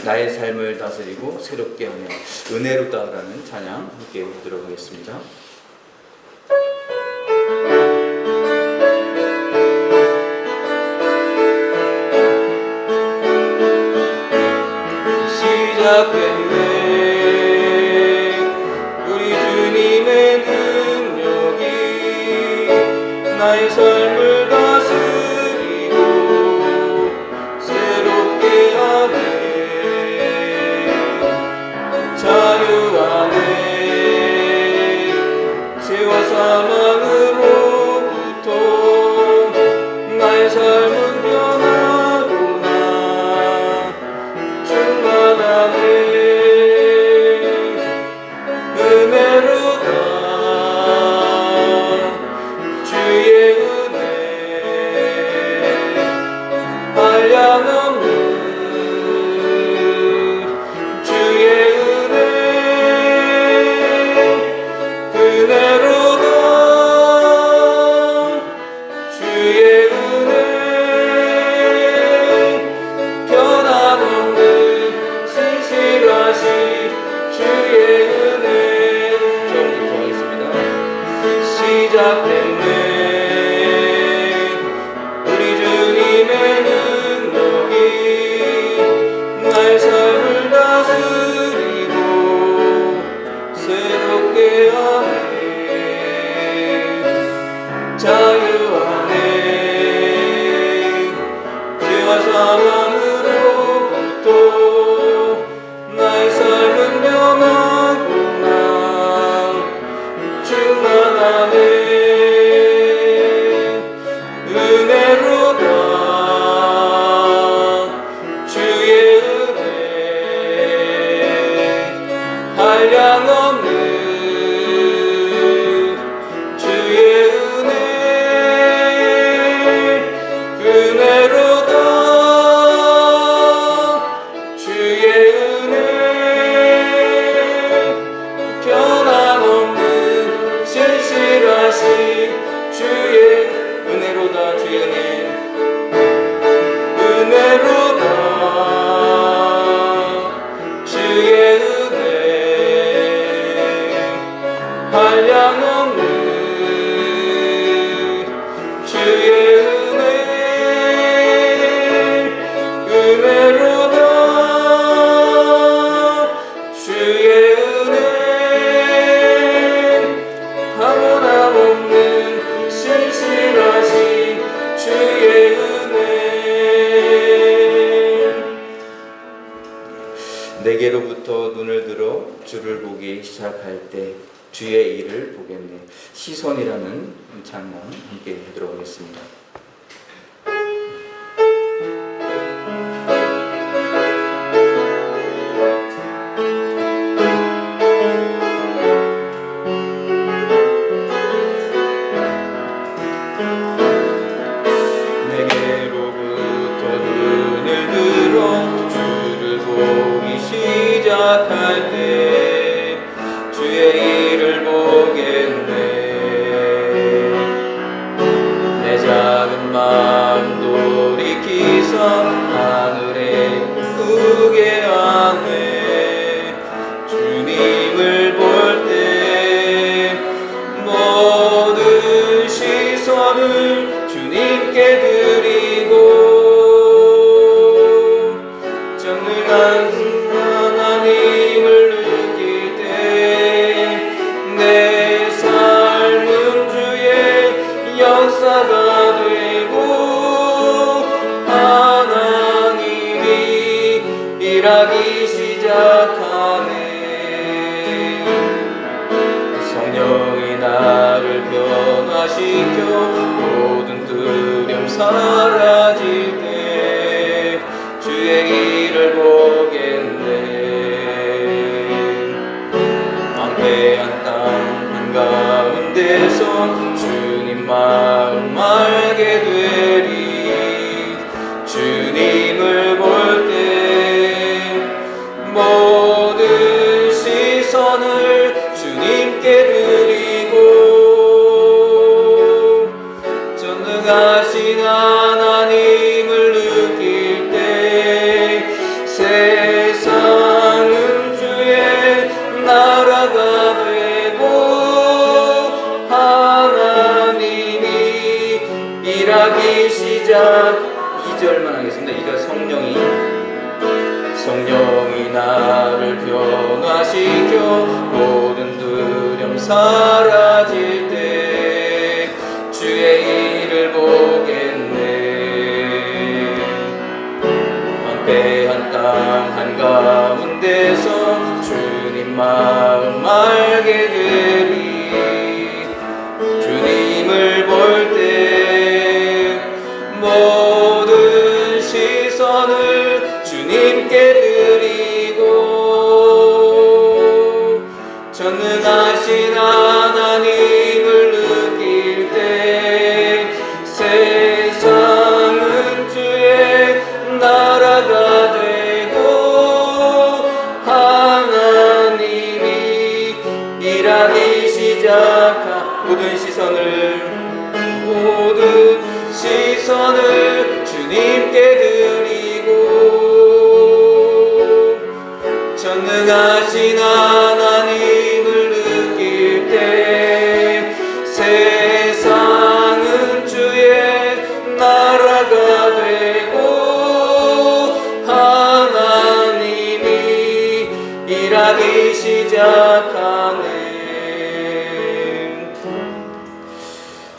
나의 삶을 다스리고 새롭게 하며 은혜롭다라는 찬양 함께 보도록 하겠습니다. 시작됐네 우리 주님의 능력이 나의 삶을 다스리고 새롭게 하네 자유하네 죄와 사망으로부터 나의 삶은 변하구나 충만하네 은혜로다 주의 은혜 한량없는 주의 은혜 은혜로다 주의 은혜 변함없는 신실하신 주의 은혜 처음부터 하겠습니다. 시작됐네 우리 주님의 능력이 나의 삶을 다스리고 새롭게 하네 자유하네 죄와 사망으로부터 나의 삶은 변하구나 충만하네 은혜로다 주의 은혜 한량없는 주의 은혜 은혜로다 주의 은혜 변함없는 신실하신 주의 은혜로다 주의 은혜 은혜로다 주의 은혜 한량없는 주의 은혜 은혜로다 주의 은혜 하나없는 신실하신 주의 은혜 내게로부터 눈을 들어 주를 보기 시작할 때 주의 일을 보겠네 시선이라는 찬양 함께 하도록 하겠습니다. 내게로부터 눈을 들어 주를 보기 시작할 때 주의 일을 보겠네 내 작은 마음 돌이키서 하늘에 크게 하네 주님을 볼 때 모든 시선을 주님께 드리고 전능한 하나님을 느낄 때 내 삶은 주의 역사가 되고 하나님이 일하기 시작하네 성령이 나를 변화시켜 모든 두려움 사라질 때 주의 일을 보겠네 방패한 땅 한가운데서 주님 마음 알게 되리 주님을 볼 때 모든 시선을 주님께 드리고 전능하신 하나님을 느낄 때 세상 나라가 되고 하나님이 일하기 시작. 2절만 하겠습니다. 2절 성령이 나를 변화시켜 모든 두려움 사라질 때 주의 일을 보겠네. 황폐한 땅 한가운데서 주님 마음 알게 되리. 주님을 볼 때 모든 시선을 주님께 드리고 전능하신 하나님을 느낄 때 세상은 주의 나라가 되고 하나님이 일하기 시작한 모든 시선을 주님께 드리고 전능하신 하나님을 느낄 때 세상은 주의 나라가 되고 하나님이 일하기 시작하네.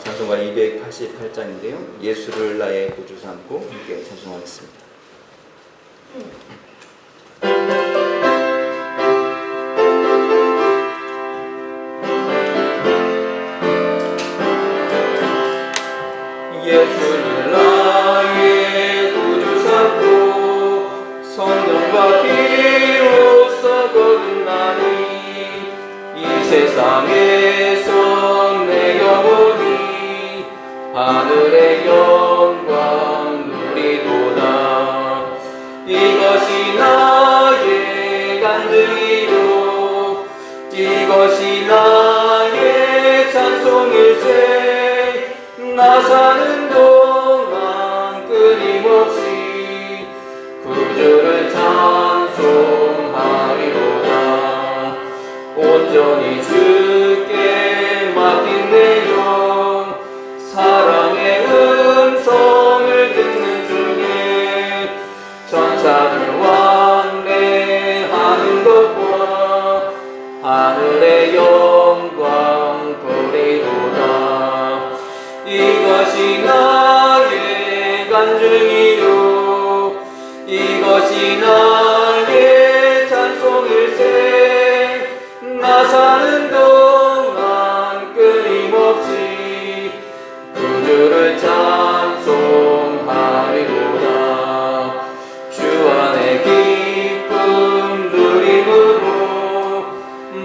찬송가 288장인데요. 예수를 나의 구주 삼고 함께 찬송하겠습니다. 예수를 나의 구주 삼고 성령과 피로써 거듭나니 이 세상에서 내 영혼이 하늘의 영광 누리도다. 이것이 나의 간증이요 이것이 나의 찬송일세. 나 사는 동안 끊임없이 구주를 찬송하리로다. 온전히 주께 맡긴 내 영 사랑의 음성을 듣는 중에 천사들 왕래하는 것과 하늘의 영광 보리도다. 이것이 나의 간증이요 이것이 나의 찬송일세. 나 사는 동안 끊임없이 구주를 찬송하리로다. 주 안에 기쁨 누림으로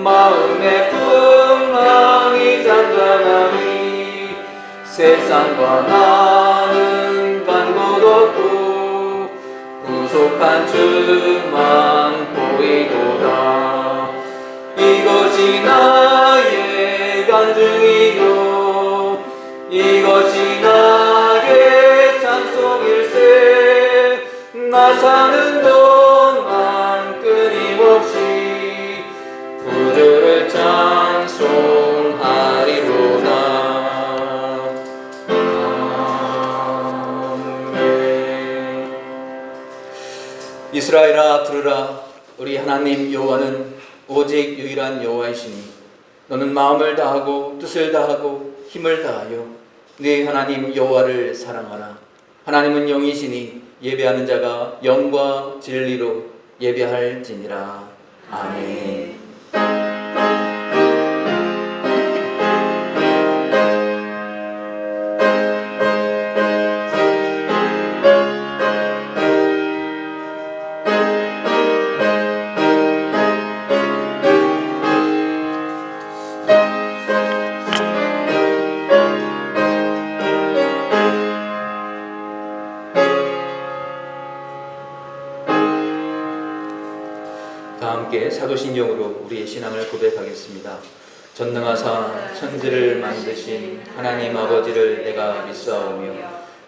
마음의 풍랑이 잔잔하니 세상과 나는 간 곳 없고 구속한 주만 보이도다. 이것이 나의 간증이요 이것이 나의 찬송일세. 나 사는 동안 끊임없이 구주를 찬송하리로다. 이스라엘아 들으라. 우리 하나님 여호와는 오직 유일한 여호와이시니 너는 마음을 다하고 뜻을 다하고 힘을 다하여 네 하나님 여호와를 사랑하라. 하나님은 영이시니 예배하는 자가 영과 진리로 예배할지니라. 아멘. 다 함께 사도신경으로 우리의 신앙을 고백하겠습니다. 전능하사 천지를 만드신 하나님 아버지를 내가 믿사오며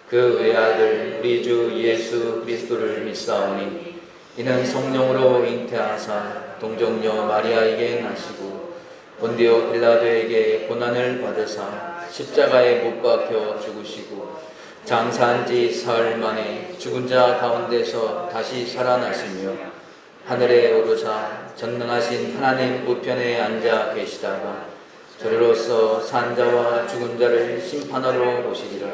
그 외아들 우리 주 예수 그리스도를 믿사오니 이는 성령으로 잉태하사 동정녀 마리아에게 나시고 본디오 빌라도에게 고난을 받으사 십자가에 못 박혀 죽으시고 장사한 지 사흘 만에 죽은 자 가운데서 다시 살아나시며 하늘에 오르사 전능하신 하나님 우편에 앉아 계시다가 저리로서 산 자와 죽은 자를 심판하러 오시리라.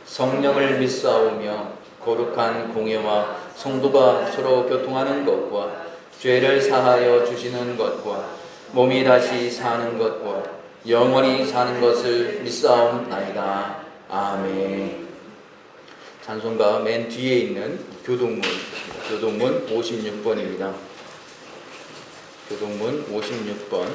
성령을 믿사오며 거룩한 공예와 성도가 서로 교통하는 것과 죄를 사하여 주시는 것과 몸이 다시 사는 것과 영원히 사는 것을 믿사옵나이다. 아멘. 찬송가 맨 뒤에 있는 교동문 56번입니다. 교동문 56번.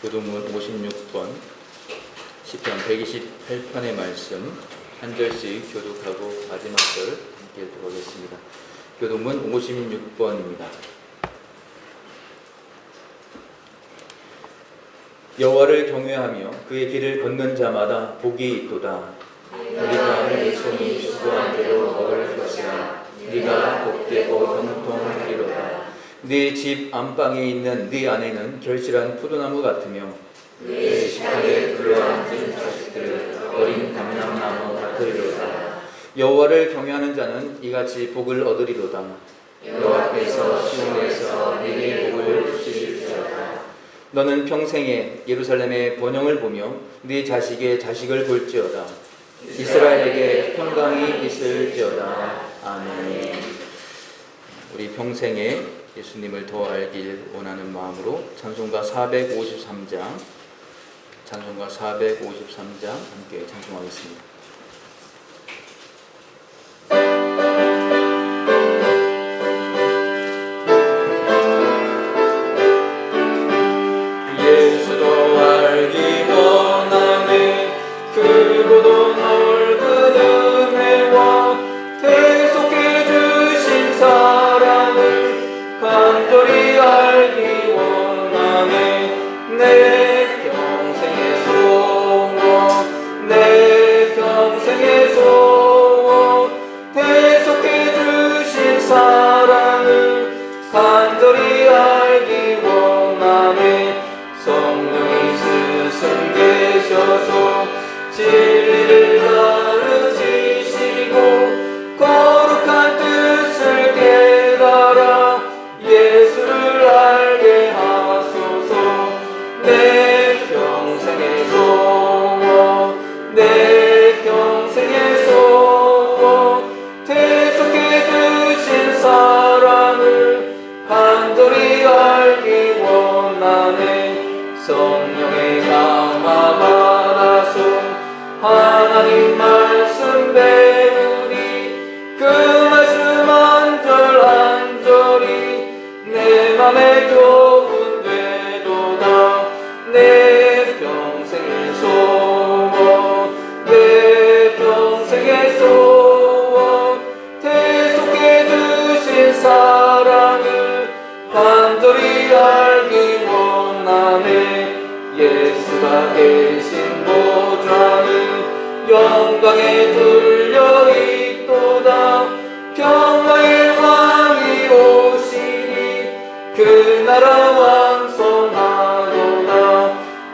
교동문 56번 시편 128편의 말씀 한 절씩 교독하고 마지막 절 함께 들어보겠습니다. 교동문 56번입니다. 여호와를 경외하며 그의 길을 걷는 자마다 복이 있도다. 네가 내 손이 수고한 대로 먹을 것이라. 네가 복되고 형통하리로다. 네 집 안방에 있는 네 안에는 결실한 포도나무 같으며 네 식탁에 둘러앉은 자식들은 어린 감람나무 같으리로다. 여호와를 경외하는 자는 이같이 복을 얻으리로다. 여호와께서 시온에서 네게 복을 주시리로다. 너는 평생에 예루살렘의 번영을 보며 네 자식의 자식을 볼지어다. 이스라엘에게 평강이 있을지어다. 아멘. 우리 평생에 예수님을 더 알길 원하는 마음으로 찬송가 453장 함께 찬송하겠습니다. 예수도 알기 원하네. 크고도 넓은 은혜와 대속해 주신 사랑을 간절히 알기 원하네. 내 평생의 소원, 내 평생의 소원, 대속해 주신 사랑을 간절히 알기 원하네. 성령이 스승 되셔서 진리를 가르치시고 거룩한 뜻을 깨달아 예수를 알게 하소서. 내 평생의 소원, 내 평생의 소원, 대속해 주신 사랑을 간절히 알기 원하네. 성령의 감화 받아서 하나님 말씀 배우니 그 말씀 한 절 한 절이 내 맘에 교훈 되도다. 내 평생의 소원, 내 평생의 소원, 대속해 주신 사랑을 간절히 알기 원하네. 예수가 계신 보좌는 영광에 둘려 있도다. 평강의 왕이 오시니 그 나라 완성하도다.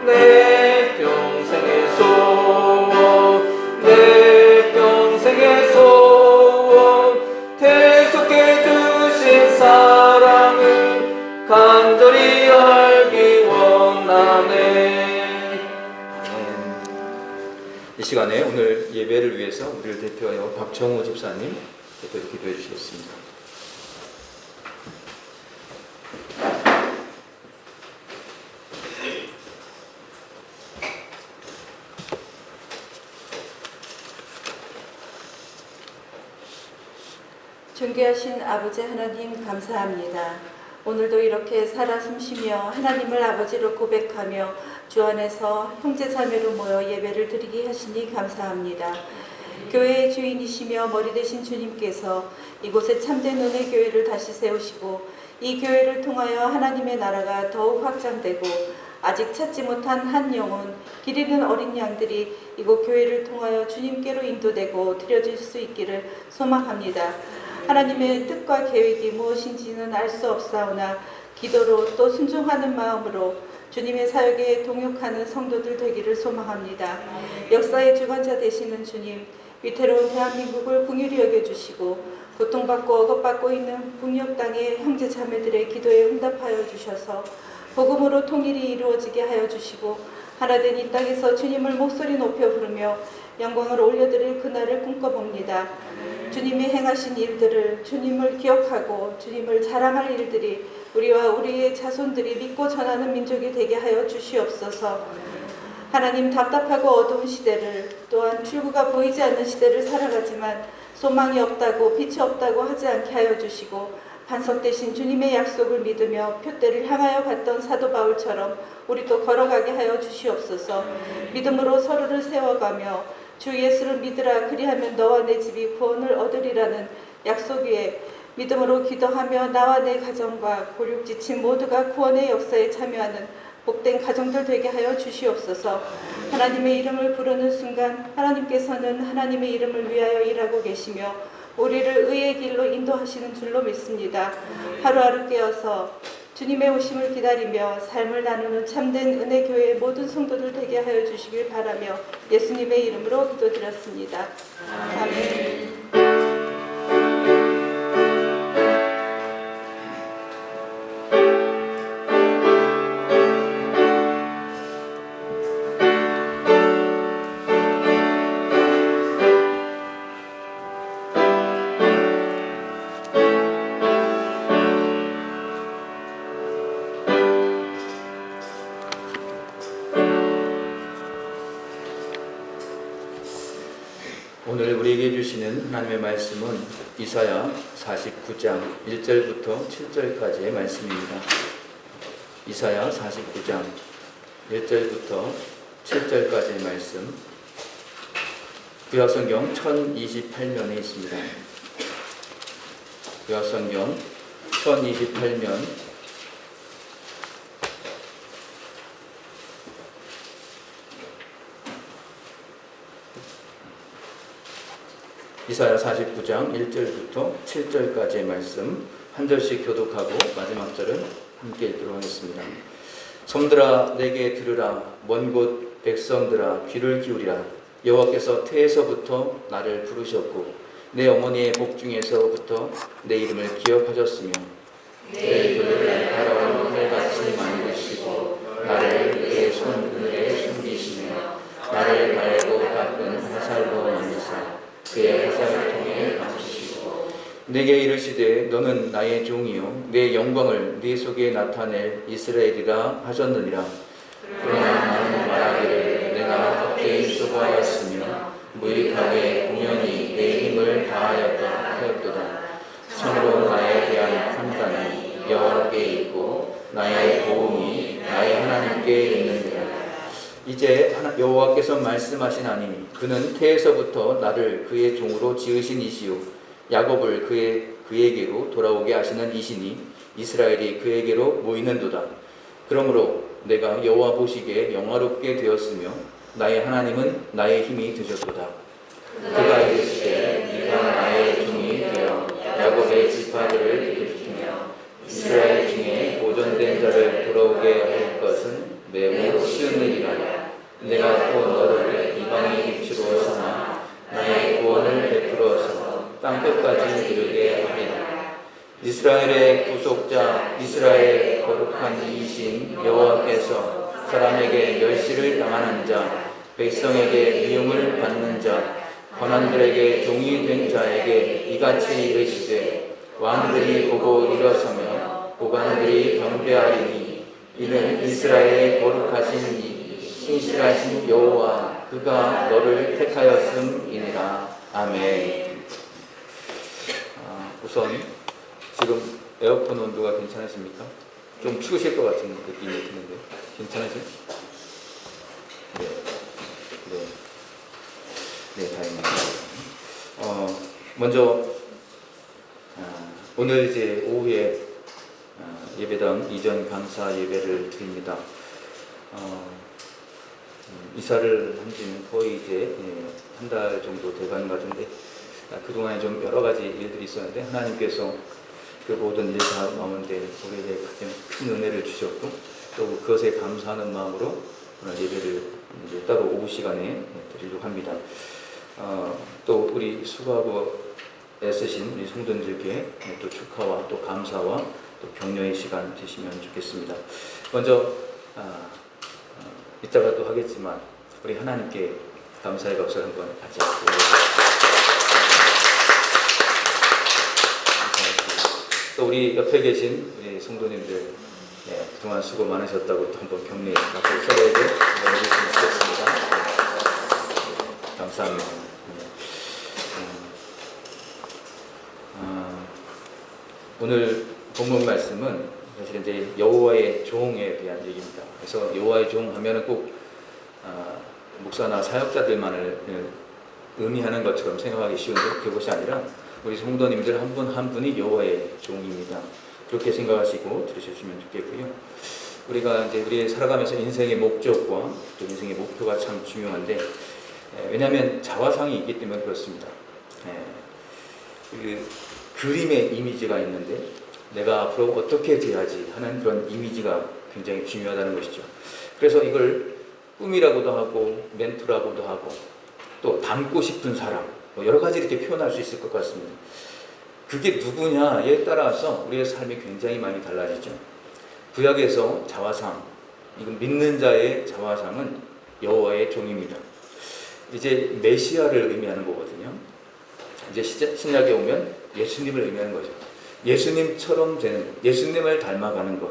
내 평생의 소원, 내 평생의 소원, 대속해 주신 사랑을 간절히 알기 원하네. 이 시간에 오늘 예배를 위해서 우리를 대표하여 박정호 집사님 대표로 기도해 주시겠습니다. 존귀하신 아버지 하나님 감사합니다. 오늘도 이렇게 살아 숨쉬며 하나님을 아버지로 고백하며 주 안에서 형제자매로 모여 예배를 드리게 하시니 감사합니다. 교회의 주인이시며 머리 되신 주님께서 이곳에 참된 은혜 교회를 다시 세우시고 이 교회를 통하여 하나님의 나라가 더욱 확장되고 아직 찾지 못한 한 영혼, 길 잃은 어린 양들이 이곳 교회를 통하여 주님께로 인도되고 드려질 수 있기를 소망합니다. 하나님의 뜻과 계획이 무엇인지는 알 수 없사오나 기도로 또 순종하는 마음으로 주님의 사역에 동역하는 성도들 되기를 소망합니다. 역사의 주관자 되시는 주님, 위태로운 대한민국을 긍휼히 여겨주시고 고통받고 억압받고 있는 북녘 땅의 형제 자매들의 기도에 응답하여 주셔서 복음으로 통일이 이루어지게 하여 주시고 하나된 이 땅에서 주님을 목소리 높여 부르며 영광을 올려드릴 그날을 꿈꿔봅니다. 주님이 행하신 일들을, 주님을 기억하고 주님을 자랑할 일들이 우리와 우리의 자손들이 믿고 전하는 민족이 되게 하여 주시옵소서. 하나님, 답답하고 어두운 시대를, 또한 출구가 보이지 않는 시대를 살아가지만 소망이 없다고, 빛이 없다고 하지 않게 하여 주시고 반석되신 주님의 약속을 믿으며 표대를 향하여 갔던 사도 바울처럼 우리도 걸어가게 하여 주시옵소서. 믿음으로 서로를 세워가며 주 예수를 믿으라, 그리하면 너와 내 집이 구원을 얻으리라는 약속 위에 믿음으로 기도하며 나와 내 가정과 고륙 지친 모두가 구원의 역사에 참여하는 복된 가정들 되게 하여 주시옵소서. 하나님의 이름을 부르는 순간 하나님께서는 하나님의 이름을 위하여 일하고 계시며 우리를 의의 길로 인도하시는 줄로 믿습니다. 하루하루 깨어서 주님의 오심을 기다리며 삶을 나누는 참된 은혜교회의 모든 성도들 되게 하여 주시길 바라며 예수님의 이름으로 기도드렸습니다. 아멘. 오늘 우리에게 주시는 하나님의 말씀은 이사야 49장 1절부터 7절까지의 말씀입니다. 이사야 49장 1절부터 7절까지의 말씀, 구약성경 1028면에 있습니다. 구약성경 1028면 이사야 49장 1절부터 7절까지의 말씀 한 절씩 교독하고 마지막 절은 함께 읽도록 하겠습니다. 성들아 내게 들으라, 먼 곳 백성들아 귀를 기울이라. 여호와께서 태에서부터 나를 부르셨고 내 어머니의 복중에서부터 내 이름을 기억하셨으며 내 입을 날카로운 칼같이 만드시고 나를 그의 손그늘에 숨기시며 나를 갈고 닦은 화살로 만드사 그의 화살통에 감추시고 내게 이르시되 너는 나의 종이요 내 영광을 네 속에 나타낼 이스라엘이라 하셨느니라. 그러나 나는 말하기를 내가 헛되이 수고하였으며 무익하게 공연히 내 힘을 다하였다 하였도다. 참으로 나에 대한 판단이 여호와께 있고 나의 도움이 나의 하나님께 있느니라. 이제 여호와께서 말씀하시나니 그는 태에서부터 나를 그의 종으로 지으신 이시요 야곱을 그에게로 돌아오게 하시는 이시니 이스라엘이 그에게로 모이는도다. 그러므로 내가 여호와 보시기에 영화롭게 되었으며 나의 하나님은 나의 힘이 되셨도다. 그가 이르시되 네가 나의 종이 되어 야곱의 지파들을 일으키며 이스라엘 중에 보존된 자를 돌아오게 할 것은 매우 쉬운 일이라. 내가 또 너를 이방의 빛으로 삼아 나의 구원을 베풀어서 땅끝까지 이르게 하리라. 이스라엘의 구속자, 이스라엘의 거룩한 이이신 여호와께서 사람에게 멸시를 당하는 자, 백성에게 미움을 받는 자, 권한들에게 종이 된 자에게 이같이 이르시되 왕들이 보고 일어서며 고관들이 경배하리니 이는 이스라엘의 거룩하신 이 신실하신 여호와 그가 너를 택하였음이니라. 아멘. 우선 지금 에어컨 온도가 괜찮으십니까? 좀 추우실 것 같은 느낌이 드는데 괜찮으세요? 네, 다행입니다. 먼저 오늘 이제 오후에 예배당 이전 감사 예배를 드립니다. 이사를 한 지는 거의 이제 한 달 정도 돼가는 것 같은데 그동안에 좀 여러 가지 일들이 있었는데 하나님께서 그 모든 일 다 마무리되 우리에게 가장 큰 은혜를 주셨고 또 그것에 감사하는 마음으로 오늘 예배를 이제 따로 오후 시간에 드리려고 합니다. 또 우리 수고하고 애쓰신 우리 성도님들께 또 축하와 또 감사와 또 격려의 시간 되시면 좋겠습니다. 먼저 이따가 또 하겠지만 우리 하나님께 감사의 박수를 한번 같이 드리겠습니다. 또 우리 옆에 계신 우리 성도님들 그동안 수고 많으셨다고 또 한번 격려의 박수를 서로에게 해주시면 좋겠습니다. 감사합니다. 오늘 본문 말씀은 사실 이제 여호와의 종에 대한 얘기입니다. 그래서 여호와의 종 하면은 꼭 목사나 사역자들만을 의미하는 것처럼 생각하기 쉬운데 그것이 아니라 우리 성도님들 한 분 한 분이 여호와의 종입니다. 그렇게 생각하시고 들으셔주시면 좋겠고요. 우리가 이제 우리 살아가면서 인생의 목적과 또 인생의 목표가 참 중요한데 왜냐하면 자화상이 있기 때문에 그렇습니다. 그 그림의 이미지가 있는데 내가 앞으로 어떻게 돼야지 하는 그런 이미지가 굉장히 중요하다는 것이죠. 그래서 이걸 꿈이라고도 하고 멘토라고도 하고 또 닮고 싶은 사람 여러 가지 이렇게 표현할 수 있을 것 같습니다. 그게 누구냐에 따라서 우리의 삶이 굉장히 많이 달라지죠. 구약에서 자화상, 이건 믿는 자의 자화상은 여호와의 종입니다. 이제 메시아를 의미하는 거거든요. 이제 신약에 오면 예수님을 의미하는 거죠. 예수님처럼 되는 것, 예수님을 닮아가는 것,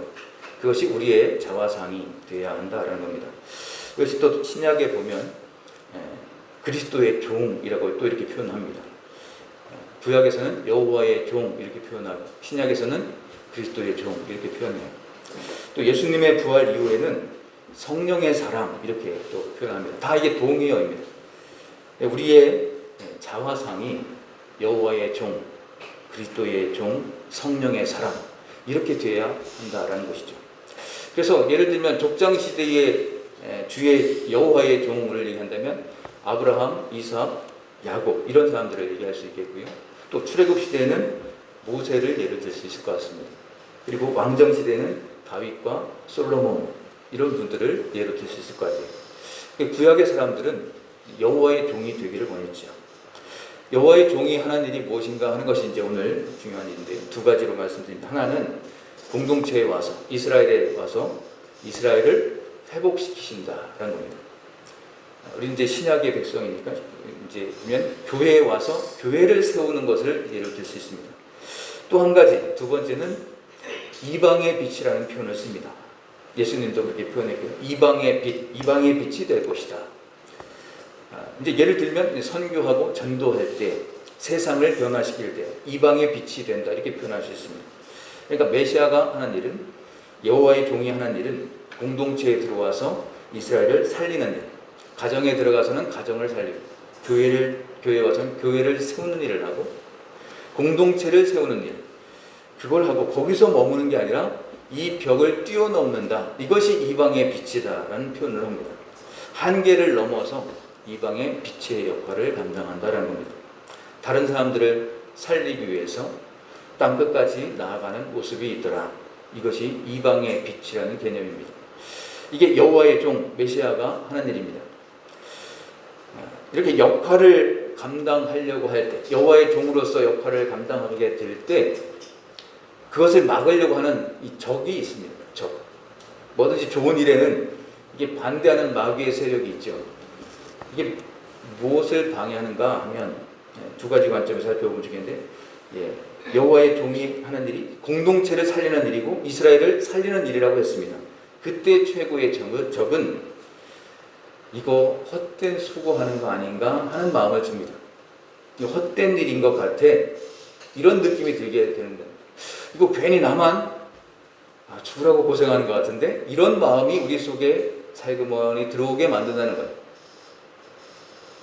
그것이 우리의 자화상이 되어야 한다라는 겁니다. 그것이 또 신약에 보면 그리스도의 종이라고 또 이렇게 표현합니다. 구약에서는 여호와의 종 이렇게 표현하고 신약에서는 그리스도의 종 이렇게 표현해요. 또 예수님의 부활 이후에는 성령의 사람 이렇게 또 표현합니다. 다 이게 동의어입니다. 우리의 자화상이 여호와의 종, 그리스도의 종, 성령의 사람 이렇게 되어야 한다라는 것이죠. 그래서 예를 들면 족장 시대의 주의 여호와의 종을 얘기한다면 아브라함, 이삭, 야곱 이런 사람들을 얘기할 수 있겠고요. 또 출애굽 시대에는 모세를 예를 들 수 있을 것 같습니다. 그리고 왕정 시대에는 다윗과 솔로몬 이런 분들을 예로 들 수 있을 것 같아요. 구약의 사람들은 여호와의 종이 되기를 원했죠. 여호와의 종이 하는 일이 무엇인가 하는 것이 이제 오늘 중요한 일인데 두 가지로 말씀드립니다. 하나는 공동체에 와서 이스라엘에 와서 이스라엘을 회복시키신다라는 겁니다. 우리 이제 신약의 백성이니까 이제 보면 교회에 와서 교회를 세우는 것을 예를 들 수 있습니다. 또 한 가지 두 번째는 이방의 빛이라는 표현을 씁니다. 예수님도 그렇게 표현했고요. 이방의 빛, 이방의 빛이 될 것이다. 이제 예를 들면 선교하고 전도할 때 세상을 변화시킬 때 이방의 빛이 된다 이렇게 표현할 수 있습니다. 그러니까 메시아가 하는 일은 여호와의 종이 하는 일은 공동체에 들어와서 이스라엘을 살리는 일, 가정에 들어가서는 가정을 살리고 교회에 와서는 교회를 세우는 일을 하고 공동체를 세우는 일 그걸 하고 거기서 머무는 게 아니라 이 벽을 뛰어넘는다. 이것이 이방의 빛이다라는 표현을 합니다. 한계를 넘어서 이방의 빛의 역할을 감당한다라는 겁니다. 다른 사람들을 살리기 위해서 땅 끝까지 나아가는 모습이 있더라. 이것이 이방의 빛이라는 개념입니다. 이게 여호와의 종 메시아가 하는 일입니다. 이렇게 역할을 감당하려고 할 때 여호와의 종으로서 역할을 감당하게 될 때 그것을 막으려고 하는 이 적이 있습니다. 적. 뭐든지 좋은 일에는 이게 반대하는 마귀의 세력이 있죠. 이게 무엇을 방해하는가 하면 두 가지 관점에서 살펴보면 좋겠는데 여호와의 종이 하는 일이 공동체를 살리는 일이고 이스라엘을 살리는 일이라고 했습니다. 그때 최고의 적은 이거 헛된 수고하는 거 아닌가 하는 마음을 줍니다. 이거 헛된 일인 것 같아. 이런 느낌이 들게 되는 겁니다. 이거 괜히 나만 죽으라고 고생하는 것 같은데 이런 마음이 우리 속에 살그머니 들어오게 만든다는 거예요.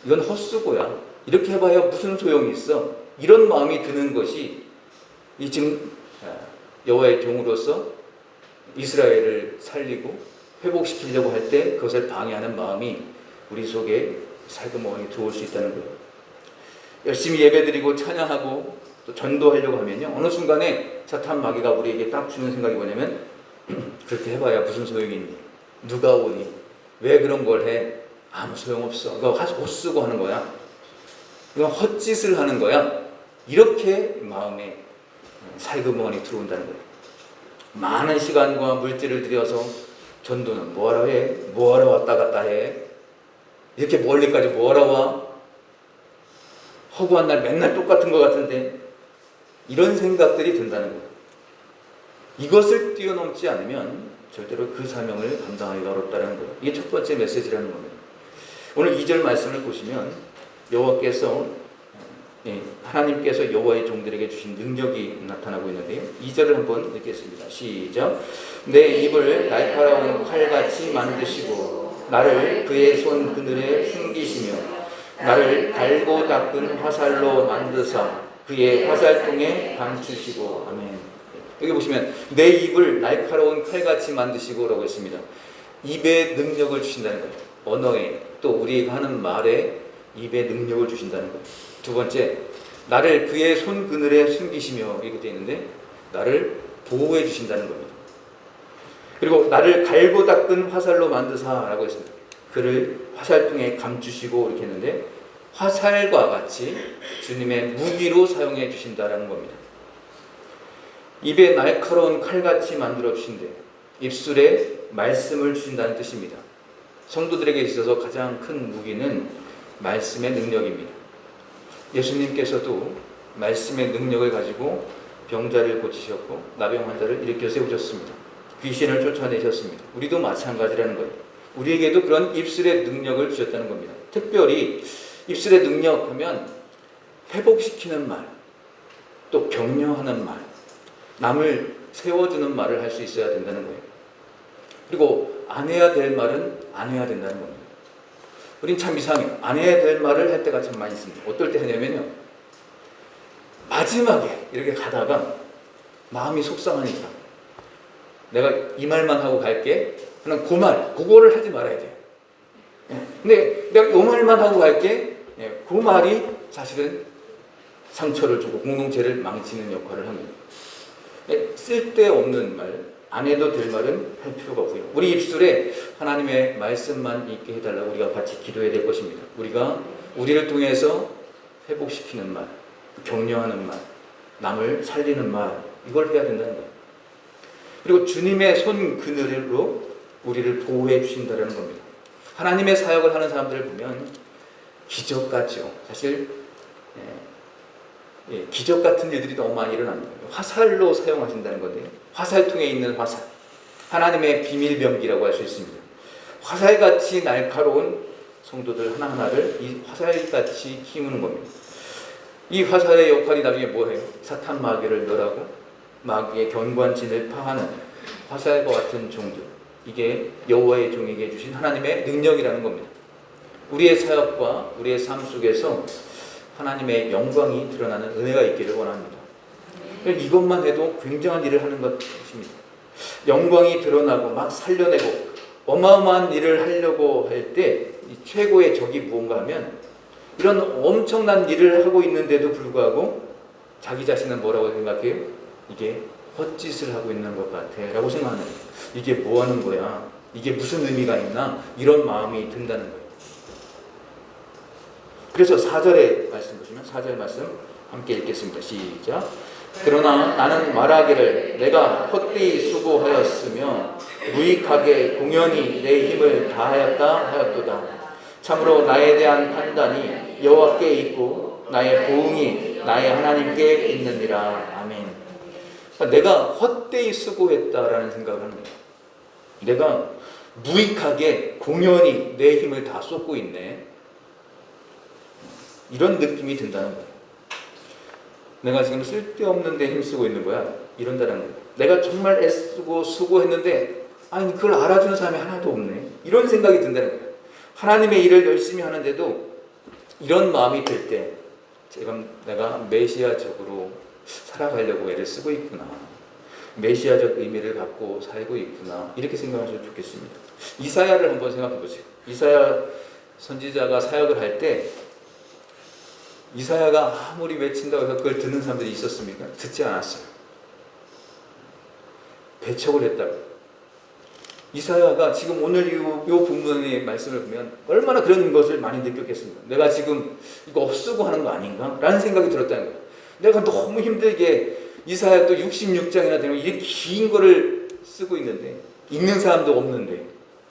이건 헛수고야. 이렇게 해봐야 무슨 소용이 있어. 이런 마음이 드는 것이 이 지금 여호와의 종으로서 이스라엘을 살리고 회복시키려고 할 때 그것을 방해하는 마음이 우리 속에 살그머니 들어올 수 있다는 거예요. 열심히 예배드리고 찬양하고 또 전도하려고 하면요, 어느 순간에 사탄 마귀가 우리에게 딱 주는 생각이 뭐냐면 그렇게 해봐야 무슨 소용이 있니? 누가 오니? 왜 그런 걸 해? 아무 소용없어. 그거 옷 쓰고 하는 거야. 이건 헛짓을 하는 거야. 이렇게 마음에 살그머니 들어온다는 거예요. 많은 시간과 물질을 들여서 전도는 뭐하러 해? 뭐하러 왔다 갔다 해? 이렇게 멀리까지 뭐하러 와? 허구한 날 맨날 똑같은 것 같은데, 이런 생각들이 든다는 거예요. 이것을 뛰어넘지 않으면 절대로 그 사명을 감당하기가 어렵다는 거예요. 이게 첫 번째 메시지라는 겁니다. 오늘 2절 말씀을 보시면 하나님께서 여호와의 종들에게 주신 능력이 나타나고 있는데요. 2절을 한번 읽겠습니다. 시작. 내 입을 날카로운 칼같이 만드시고 나를 그의 손 그늘에 숨기시며 나를 갈고 닦은 화살로 만드사 그의 화살통에 감추시고. 아멘. 여기 보시면 내 입을 날카로운 칼같이 만드시고 라고 했습니다. 입에 능력을 주신다는 거예요. 언어에, 또 우리가 하는 말에 입에 능력을 주신다는 거예요. 두 번째, 나를 그의 손 그늘에 숨기시며, 이렇게 되어 있는데 나를 보호해 주신다는 겁니다. 그리고 나를 갈고 닦은 화살로 만드사라고 했습니다. 그를 화살통에 감추시고 이렇게 했는데 화살과 같이 주님의 무기로 사용해 주신다는 겁니다. 입에 날카로운 칼같이 만들어 주신대 입술에 말씀을 주신다는 뜻입니다. 성도들에게 있어서 가장 큰 무기는 말씀의 능력입니다. 예수님께서도 말씀의 능력을 가지고 병자를 고치셨고 나병 환자를 일으켜 세우셨습니다. 귀신을 쫓아내셨습니다. 우리도 마찬가지라는 거예요. 우리에게도 그런 입술의 능력을 주셨다는 겁니다. 특별히 입술의 능력 하면 회복시키는 말, 또 격려하는 말, 남을 세워주는 말을 할 수 있어야 된다는 거예요. 그리고 안 해야 될 말은 안 해야 된다는 겁니다. 우린 참 이상해요. 안 해야 될 말을 할 때가 참 많이 있습니다. 어떨 때 하냐면요, 마지막에 이렇게 가다가 마음이 속상하니까 내가 이 말만 하고 갈게 하는 그거를 하지 말아야 돼요. 근데 내가 이 말만 하고 갈게, 그 말이 사실은 상처를 주고 공동체를 망치는 역할을 합니다. 쓸데없는 말, 안 해도 될 말은 할 필요가 없고요. 우리 입술에 하나님의 말씀만 있게 해달라고 우리가 같이 기도해야 될 것입니다. 우리를 통해서 회복시키는 말, 격려하는 말, 남을 살리는 말, 이걸 해야 된다는 거예요. 그리고 주님의 손 그늘로 우리를 보호해 주신다는 겁니다. 하나님의 사역을 하는 사람들을 보면 기적 같죠. 사실 기적 같은 일들이 너무 많이 일어납니다. 화살로 사용하신다는 건데요. 화살통에 있는 화살, 하나님의 비밀병기라고 할 수 있습니다. 화살같이 날카로운 성도들 하나하나를 이 화살같이 키우는 겁니다. 이 화살의 역할이 나중에 뭐예요? 사탄 마귀를 멸하고 마귀의 견고한진을 파하는 화살과 같은 종들, 이게 여호와의 종에게 주신 하나님의 능력이라는 겁니다. 우리의 사역과 우리의 삶 속에서 하나님의 영광이 드러나는 은혜가 있기를 원합니다. 이것만 해도 굉장한 일을 하는 것입니다. 영광이 드러나고 막 살려내고 어마어마한 일을 하려고 할 때 최고의 적이 무언가 하면, 이런 엄청난 일을 하고 있는데도 불구하고 자기 자신은 뭐라고 생각해요? 이게 헛짓을 하고 있는 것 같아 라고 생각하는 거예요. 이게 뭐 하는 거야? 이게 무슨 의미가 있나? 이런 마음이 든다는 거예요. 그래서 4절의 말씀 보시면 4절 말씀 함께 읽겠습니다. 시작. 그러나 나는 말하기를 내가 헛되이 수고하였으며 무익하게 공연히 내 힘을 다하였다 하였도다. 참으로 나에 대한 판단이 여호와께 있고 나의 보응이 나의 하나님께 있느니라. 아멘. 내가 헛되이 수고했다라는 생각을 합니다. 내가 무익하게 공연히 내 힘을 다 쏟고 있네, 이런 느낌이 든다는 거예요. 내가 지금 쓸데없는 데 힘쓰고 있는 거야, 이런다는 거예요. 내가 정말 애쓰고 수고했는데 아니 그걸 알아주는 사람이 하나도 없네, 이런 생각이 든다는 거예요. 하나님의 일을 열심히 하는데도 이런 마음이 들 때 내가 메시아적으로 살아가려고 애를 쓰고 있구나, 메시아적 의미를 갖고 살고 있구나, 이렇게 생각하시면 좋겠습니다. 이사야를 한번 생각해 보세요. 이사야 선지자가 사역을 할 때 이사야가 아무리 외친다고 해서 그걸 듣는 사람들이 있었습니까? 듣지 않았어요. 배척을 했다고. 이사야가 지금 오늘 요 본문의 말씀을 보면 얼마나 그런 것을 많이 느꼈겠습니까? 내가 지금 이거 없애고 하는 거 아닌가? 라는 생각이 들었다는 거예요. 내가 너무 힘들게 이사야 또 66장이나 되면 이렇게 긴 거를 쓰고 있는데 읽는 사람도 없는데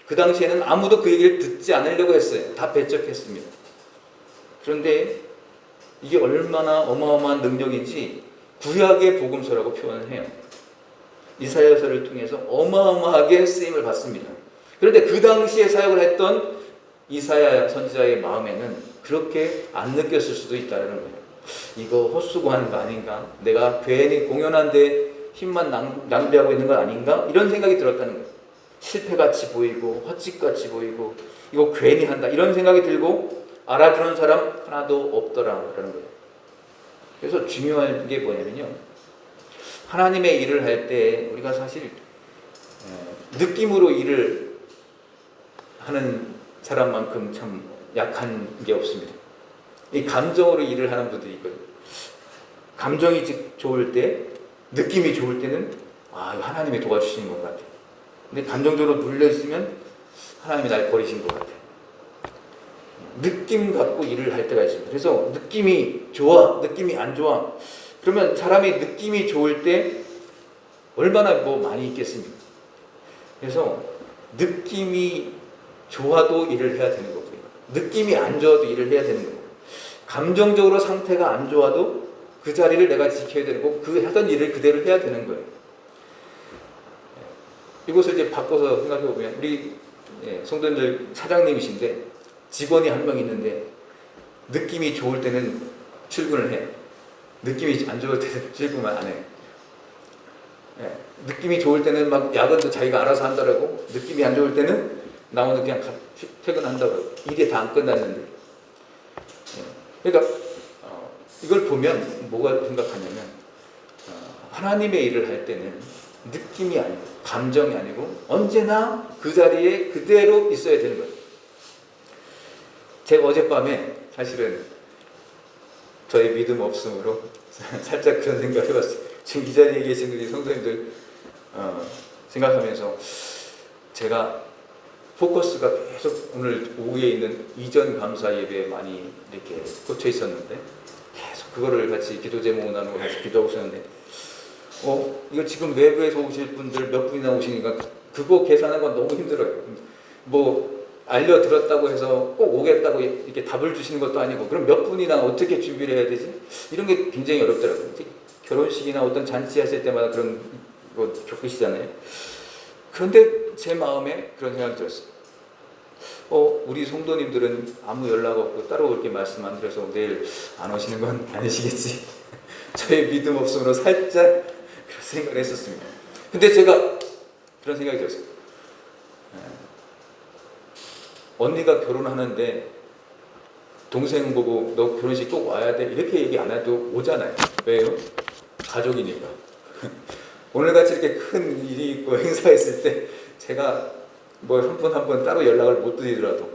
그 당시에는 아무도 그 얘기를 듣지 않으려고 했어요. 다 배척했습니다. 그런데 이게 얼마나 어마어마한 능력인지 구약의 복음서라고 표현을 해요. 이사야서를 통해서 어마어마하게 쓰임을 받습니다. 그런데 그 당시에 사역을 했던 이사야 선지자의 마음에는 그렇게 안 느꼈을 수도 있다는 거예요. 이거 헛수고 하는 거 아닌가? 내가 괜히 공연한데 힘만 낭비하고 있는 거 아닌가? 이런 생각이 들었다는 거예요. 실패같이 보이고 헛짓같이 보이고 이거 괜히 한다 이런 생각이 들고 알아주는 사람 하나도 없더라라는 거예요. 그래서 중요한 게 뭐냐면요, 하나님의 일을 할 때 우리가 사실 느낌으로 일을 하는 사람만큼 참 약한 게 없습니다. 이 감정으로 일을 하는 분들이 있거든요. 감정이 좋을 때, 느낌이 좋을 때는 아, 이거 하나님이 도와주시는 것 같아요. 근데 감정적으로 눌려있으면 하나님이 날 버리신 것 같아요. 느낌 갖고 일을 할 때가 있습니다. 그래서 느낌이 좋아, 느낌이 안 좋아. 그러면 사람이 느낌이 좋을 때 얼마나 많이 있겠습니까? 그래서 느낌이 좋아도 일을 해야 되는 거고요. 느낌이 안 좋아도 일을 해야 되는 거예요. 감정적으로 상태가 안 좋아도 그 자리를 내가 지켜야 되고 그 하던 일을 그대로 해야 되는 거예요. 이것을 이제 바꿔서 생각해 보면 우리 성도님들 사장님이신데 직원이 한 명 있는데 느낌이 좋을 때는 출근을 해요. 느낌이 안 좋을 때는 출근 안 해요. 느낌이 좋을 때는 막 야근도 자기가 알아서 한다라고, 느낌이 안 좋을 때는 나 오늘 그냥 퇴근한다고. 일이 다 안 끝났는데. 그러니까 이걸 보면 뭐가 생각하냐면 하나님의 일을 할 때는 느낌이 아니고 감정이 아니고 언제나 그 자리에 그대로 있어야 되는 거예요. 제가 어젯밤에 사실은 저의 믿음 없음으로 살짝 그런 생각을 해봤어요. 지금 이 자리에 계신 우리 성도님들 생각하면서 제가 포커스가 계속 오늘 오후에 있는 이전 감사 예배에 많이 이렇게 꽂혀 있었는데 계속 그거를 같이 기도 제목 나누고 같이 기도하고 있었는데 이거 지금 외부에서 오실 분들 몇 분이나 오시니까 그거 계산하는 건 너무 힘들어요. 알려들었다고 해서 꼭 오겠다고 이렇게 답을 주시는 것도 아니고 그럼 몇 분이나 어떻게 준비를 해야 되지? 이런 게 굉장히 어렵더라고요. 결혼식이나 어떤 잔치 하실 때마다 그런 거 겪으시잖아요. 그런데 제 마음에 그런 생각이 들었어요. 우리 성도님들은 아무 연락 없고 따로 그렇게 말씀 안 드려서 내일 안 오시는 건 아니시겠지? 저의 믿음 없음으로 살짝 그런 생각을 했었습니다. 근데 제가 그런 생각이 들었어요. 언니가 결혼하는데 동생 보고 너 결혼식 꼭 와야 돼 이렇게 얘기 안 해도 오잖아요. 왜요? 가족이니까. 오늘같이 이렇게 큰 일이 있고 행사가 있을 때 제가 한 번 한 번 따로 연락을 못 드리더라도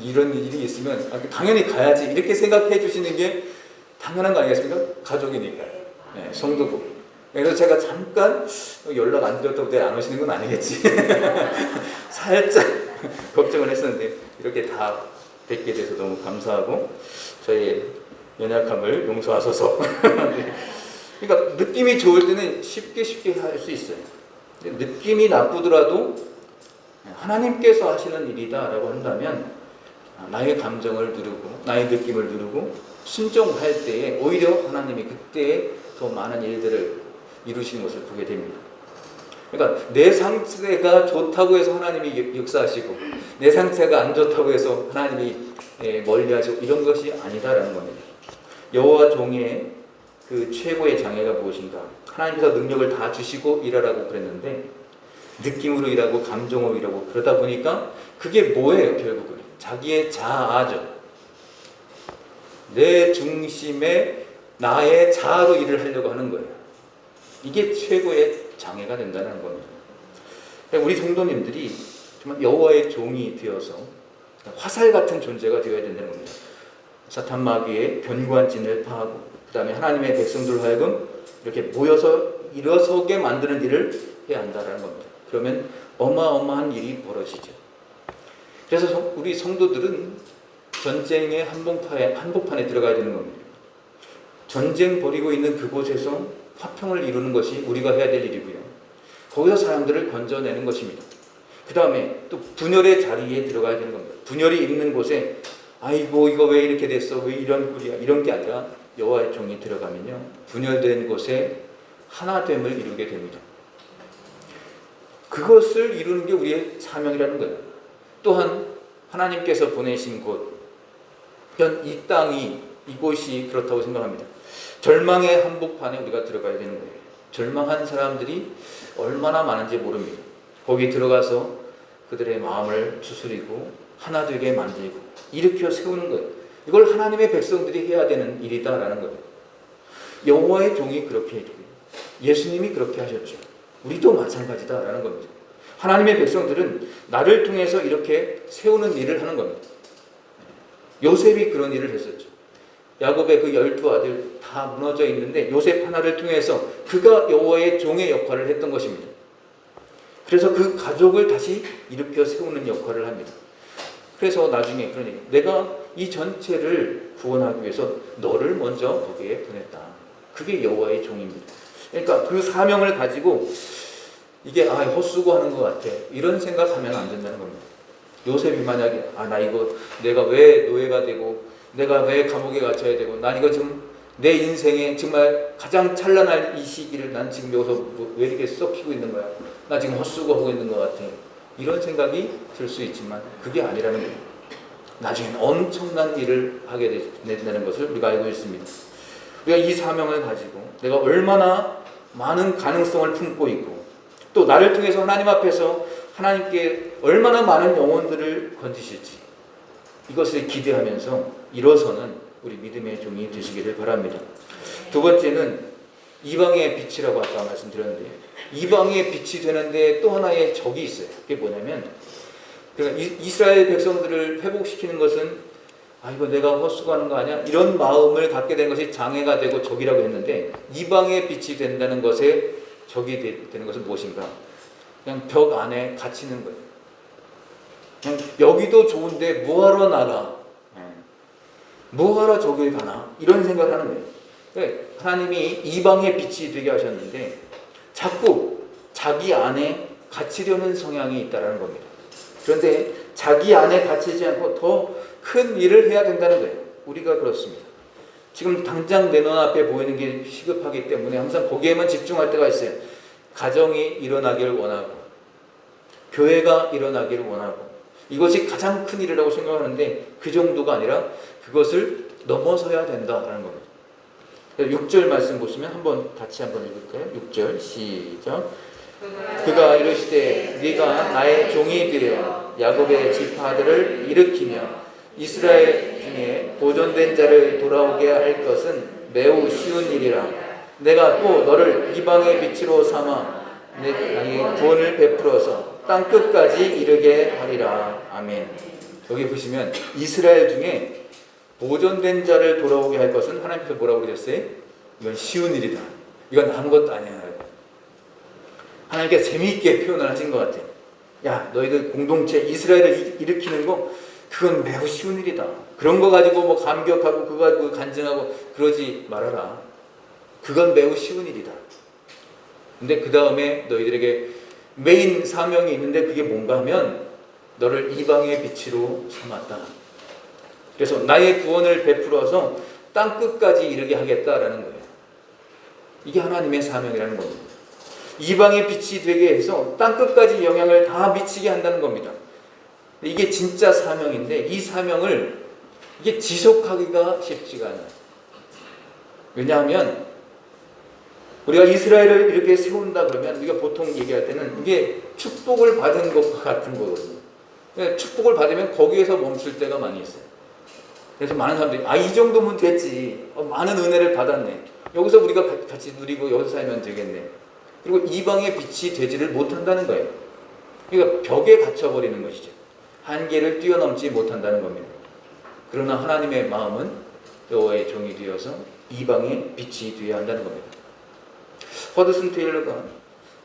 이런 일이 있으면 당연히 가야지 이렇게 생각해 주시는 게 당연한 거 아니겠습니까? 가족이니까요. 성도고. 그래서 제가 잠깐 연락 안 드렸다고 내일 안 오시는 건 아니겠지. 살짝 걱정을 했었는데 이렇게 다 뵙게 돼서 너무 감사하고 저의 연약함을 용서하소서. 그러니까 느낌이 좋을 때는 쉽게 할 수 있어요. 느낌이 나쁘더라도 하나님께서 하시는 일이다라고 한다면 나의 감정을 누르고 나의 느낌을 누르고 순종할 때에 오히려 하나님이 그때 더 많은 일들을 이루시는 것을 보게 됩니다. 그러니까 내 상태가 좋다고 해서 하나님이 역사하시고 내 상태가 안 좋다고 해서 하나님이 멀리하시고 이런 것이 아니다라는 겁니다. 여호와 종의 그 최고의 장애가 무엇인가? 하나님께서 능력을 다 주시고 일하라고 그랬는데 느낌으로 일하고 감정으로 일하고 그러다 보니까 그게 뭐예요? 결국은 자기의 자아죠. 내 중심에 나의 자아로 일을 하려고 하는 거예요. 이게 최고의 장애가 된다는 겁니다. 우리 성도님들이 정말 여호와의 종이 되어서 화살 같은 존재가 되어야 된다는 겁니다. 사탄 마귀의 견고한 진을 파하고 그 다음에 하나님의 백성들 하여금 이렇게 모여서 일어서게 만드는 일을 해야 한다는 겁니다. 그러면 어마어마한 일이 벌어지죠. 그래서 우리 성도들은 전쟁의 한복판에 들어가야 되는 겁니다. 전쟁 벌이고 있는 그곳에서 화평을 이루는 것이 우리가 해야 될 일이고요. 거기서 사람들을 건져내는 것입니다. 그 다음에 또 분열의 자리에 들어가야 되는 겁니다. 분열이 있는 곳에 아이고 이거 왜 이렇게 됐어? 왜 이런 꼴이야? 이런 게 아니라 여호와의 종이 들어가면요. 분열된 곳에 하나됨을 이루게 됩니다. 그것을 이루는 게 우리의 사명이라는 거예요. 또한 하나님께서 보내신 곳, 이 땅이 이곳이 그렇다고 생각합니다. 절망의 한복판에 우리가 들어가야 되는 거예요. 절망한 사람들이 얼마나 많은지 모릅니다. 거기 들어가서 그들의 마음을 추스리고 하나 되게 만들고 일으켜 세우는 거예요. 이걸 하나님의 백성들이 해야 되는 일이다라는 거예요. 여호와의 종이 그렇게 해주고 예수님이 그렇게 하셨죠. 우리도 마찬가지다라는 겁니다. 하나님의 백성들은 나를 통해서 이렇게 세우는 일을 하는 겁니다. 요셉이 그런 일을 했었죠. 야곱의 그 12아들 다 무너져 있는데 요셉 하나를 통해서 그가 여호와의 종의 역할을 했던 것입니다. 그래서 그 가족을 다시 일으켜 세우는 역할을 합니다. 그래서 나중에 그러니 내가 이 전체를 구원하기 위해서 너를 먼저 거기에 보냈다. 그게 여호와의 종입니다. 그러니까 그 사명을 가지고 이게 헛수고하는 것 같아 이런 생각하면 안 된다는 겁니다. 요셉이 만약에 나 이거 내가 왜 노예가 되고 내가 왜 감옥에 갇혀야 되고 난 이거 지금 내 인생에 정말 가장 찬란할 이 시기를 난 지금 여기서 왜 이렇게 썩히고 있는 거야? 나 지금 헛수고하고 있는 것 같아. 이런 생각이 들 수 있지만 그게 아니라는 거예요. 나중엔 엄청난 일을 하게 된다는 것을 우리가 알고 있습니다. 우리가 이 사명을 가지고 내가 얼마나 많은 가능성을 품고 있고 또 나를 통해서 하나님 앞에서 하나님께 얼마나 많은 영혼들을 건지실지 이것을 기대하면서 일어서는 우리 믿음의 종이 되시기를 바랍니다. 두 번째는 이방의 빛이라고 아까 말씀드렸는데 이방의 빛이 되는데 또 하나의 적이 있어요. 그게 뭐냐면 이스라엘 백성들을 회복시키는 것은 이거 내가 헛수고하는 거 아니야? 이런 마음을 갖게 된 것이 장애가 되고 적이라고 했는데 이방의 빛이 된다는 것에 적이 되는 것은 무엇인가? 그냥 벽 안에 갇히는 거예요. 그냥 여기도 좋은데 뭐하러 나가? 뭐하러 저길 가나? 이런 생각을 하는 거예요. 하나님이 이방의 빛이 되게 하셨는데 자꾸 자기 안에 갇히려는 성향이 있다는 겁니다. 그런데 자기 안에 갇히지 않고 더 큰 일을 해야 된다는 거예요. 우리가 그렇습니다. 지금 당장 내 눈앞에 보이는 게 시급하기 때문에 항상 거기에만 집중할 때가 있어요. 가정이 일어나기를 원하고 교회가 일어나기를 원하고 이것이 가장 큰 일이라고 생각하는데 그 정도가 아니라 그것을 넘어서야 된다라는 겁니다. 6절 말씀 보시면 같이 한번 읽을까요? 6절 시작. 그가 이르시되 네가 나의 종이 되어 야곱의 지파들을 일으키며 이스라엘 중에 보존된 자를 돌아오게 할 것은 매우 쉬운 일이라. 내가 또 너를 이방의 빛으로 삼아 내 구원을 베풀어서 땅 끝까지 이르게 하리라. 아멘. 여기 보시면 이스라엘 중에 보존된 자를 돌아오게 할 것은 하나님께서 뭐라고 그러셨어요? 이건 쉬운 일이다. 이건 아무것도 아니야. 하나님께서 재미있게 표현을 하신 것 같아요. 야, 너희들 공동체 이스라엘을 일으키는 거 그건 매우 쉬운 일이다. 그런 거 가지고 뭐 감격하고 그거 가지고 간증하고 그러지 말아라. 그건 매우 쉬운 일이다. 근데 그 다음에 너희들에게 메인 사명이 있는데 그게 뭔가 하면 너를 이방의 빛으로 삼았다. 그래서 나의 구원을 베풀어서 땅 끝까지 이르게 하겠다라는 거예요. 이게 하나님의 사명이라는 겁니다. 이방의 빛이 되게 해서 땅 끝까지 영향을 다 미치게 한다는 겁니다. 이게 진짜 사명인데 이 사명을 이게 지속하기가 쉽지가 않아요. 왜냐하면 우리가 이스라엘을 이렇게 세운다 그러면 우리가 보통 얘기할 때는 이게 축복을 받은 것과 같은 거거든요. 축복을 받으면 거기에서 멈출 때가 많이 있어요. 그래서 많은 사람들이 이 정도면 됐지. 많은 은혜를 받았네. 여기서 우리가 같이 누리고 여기서 살면 되겠네. 그리고 이방의 빛이 되지를 못한다는 거예요. 그러니까 벽에 갇혀버리는 것이죠. 한계를 뛰어넘지 못한다는 겁니다. 그러나 하나님의 마음은 여호와의 종이 되어서 이방의 빛이 되어야 한다는 겁니다. 허드슨 테일러가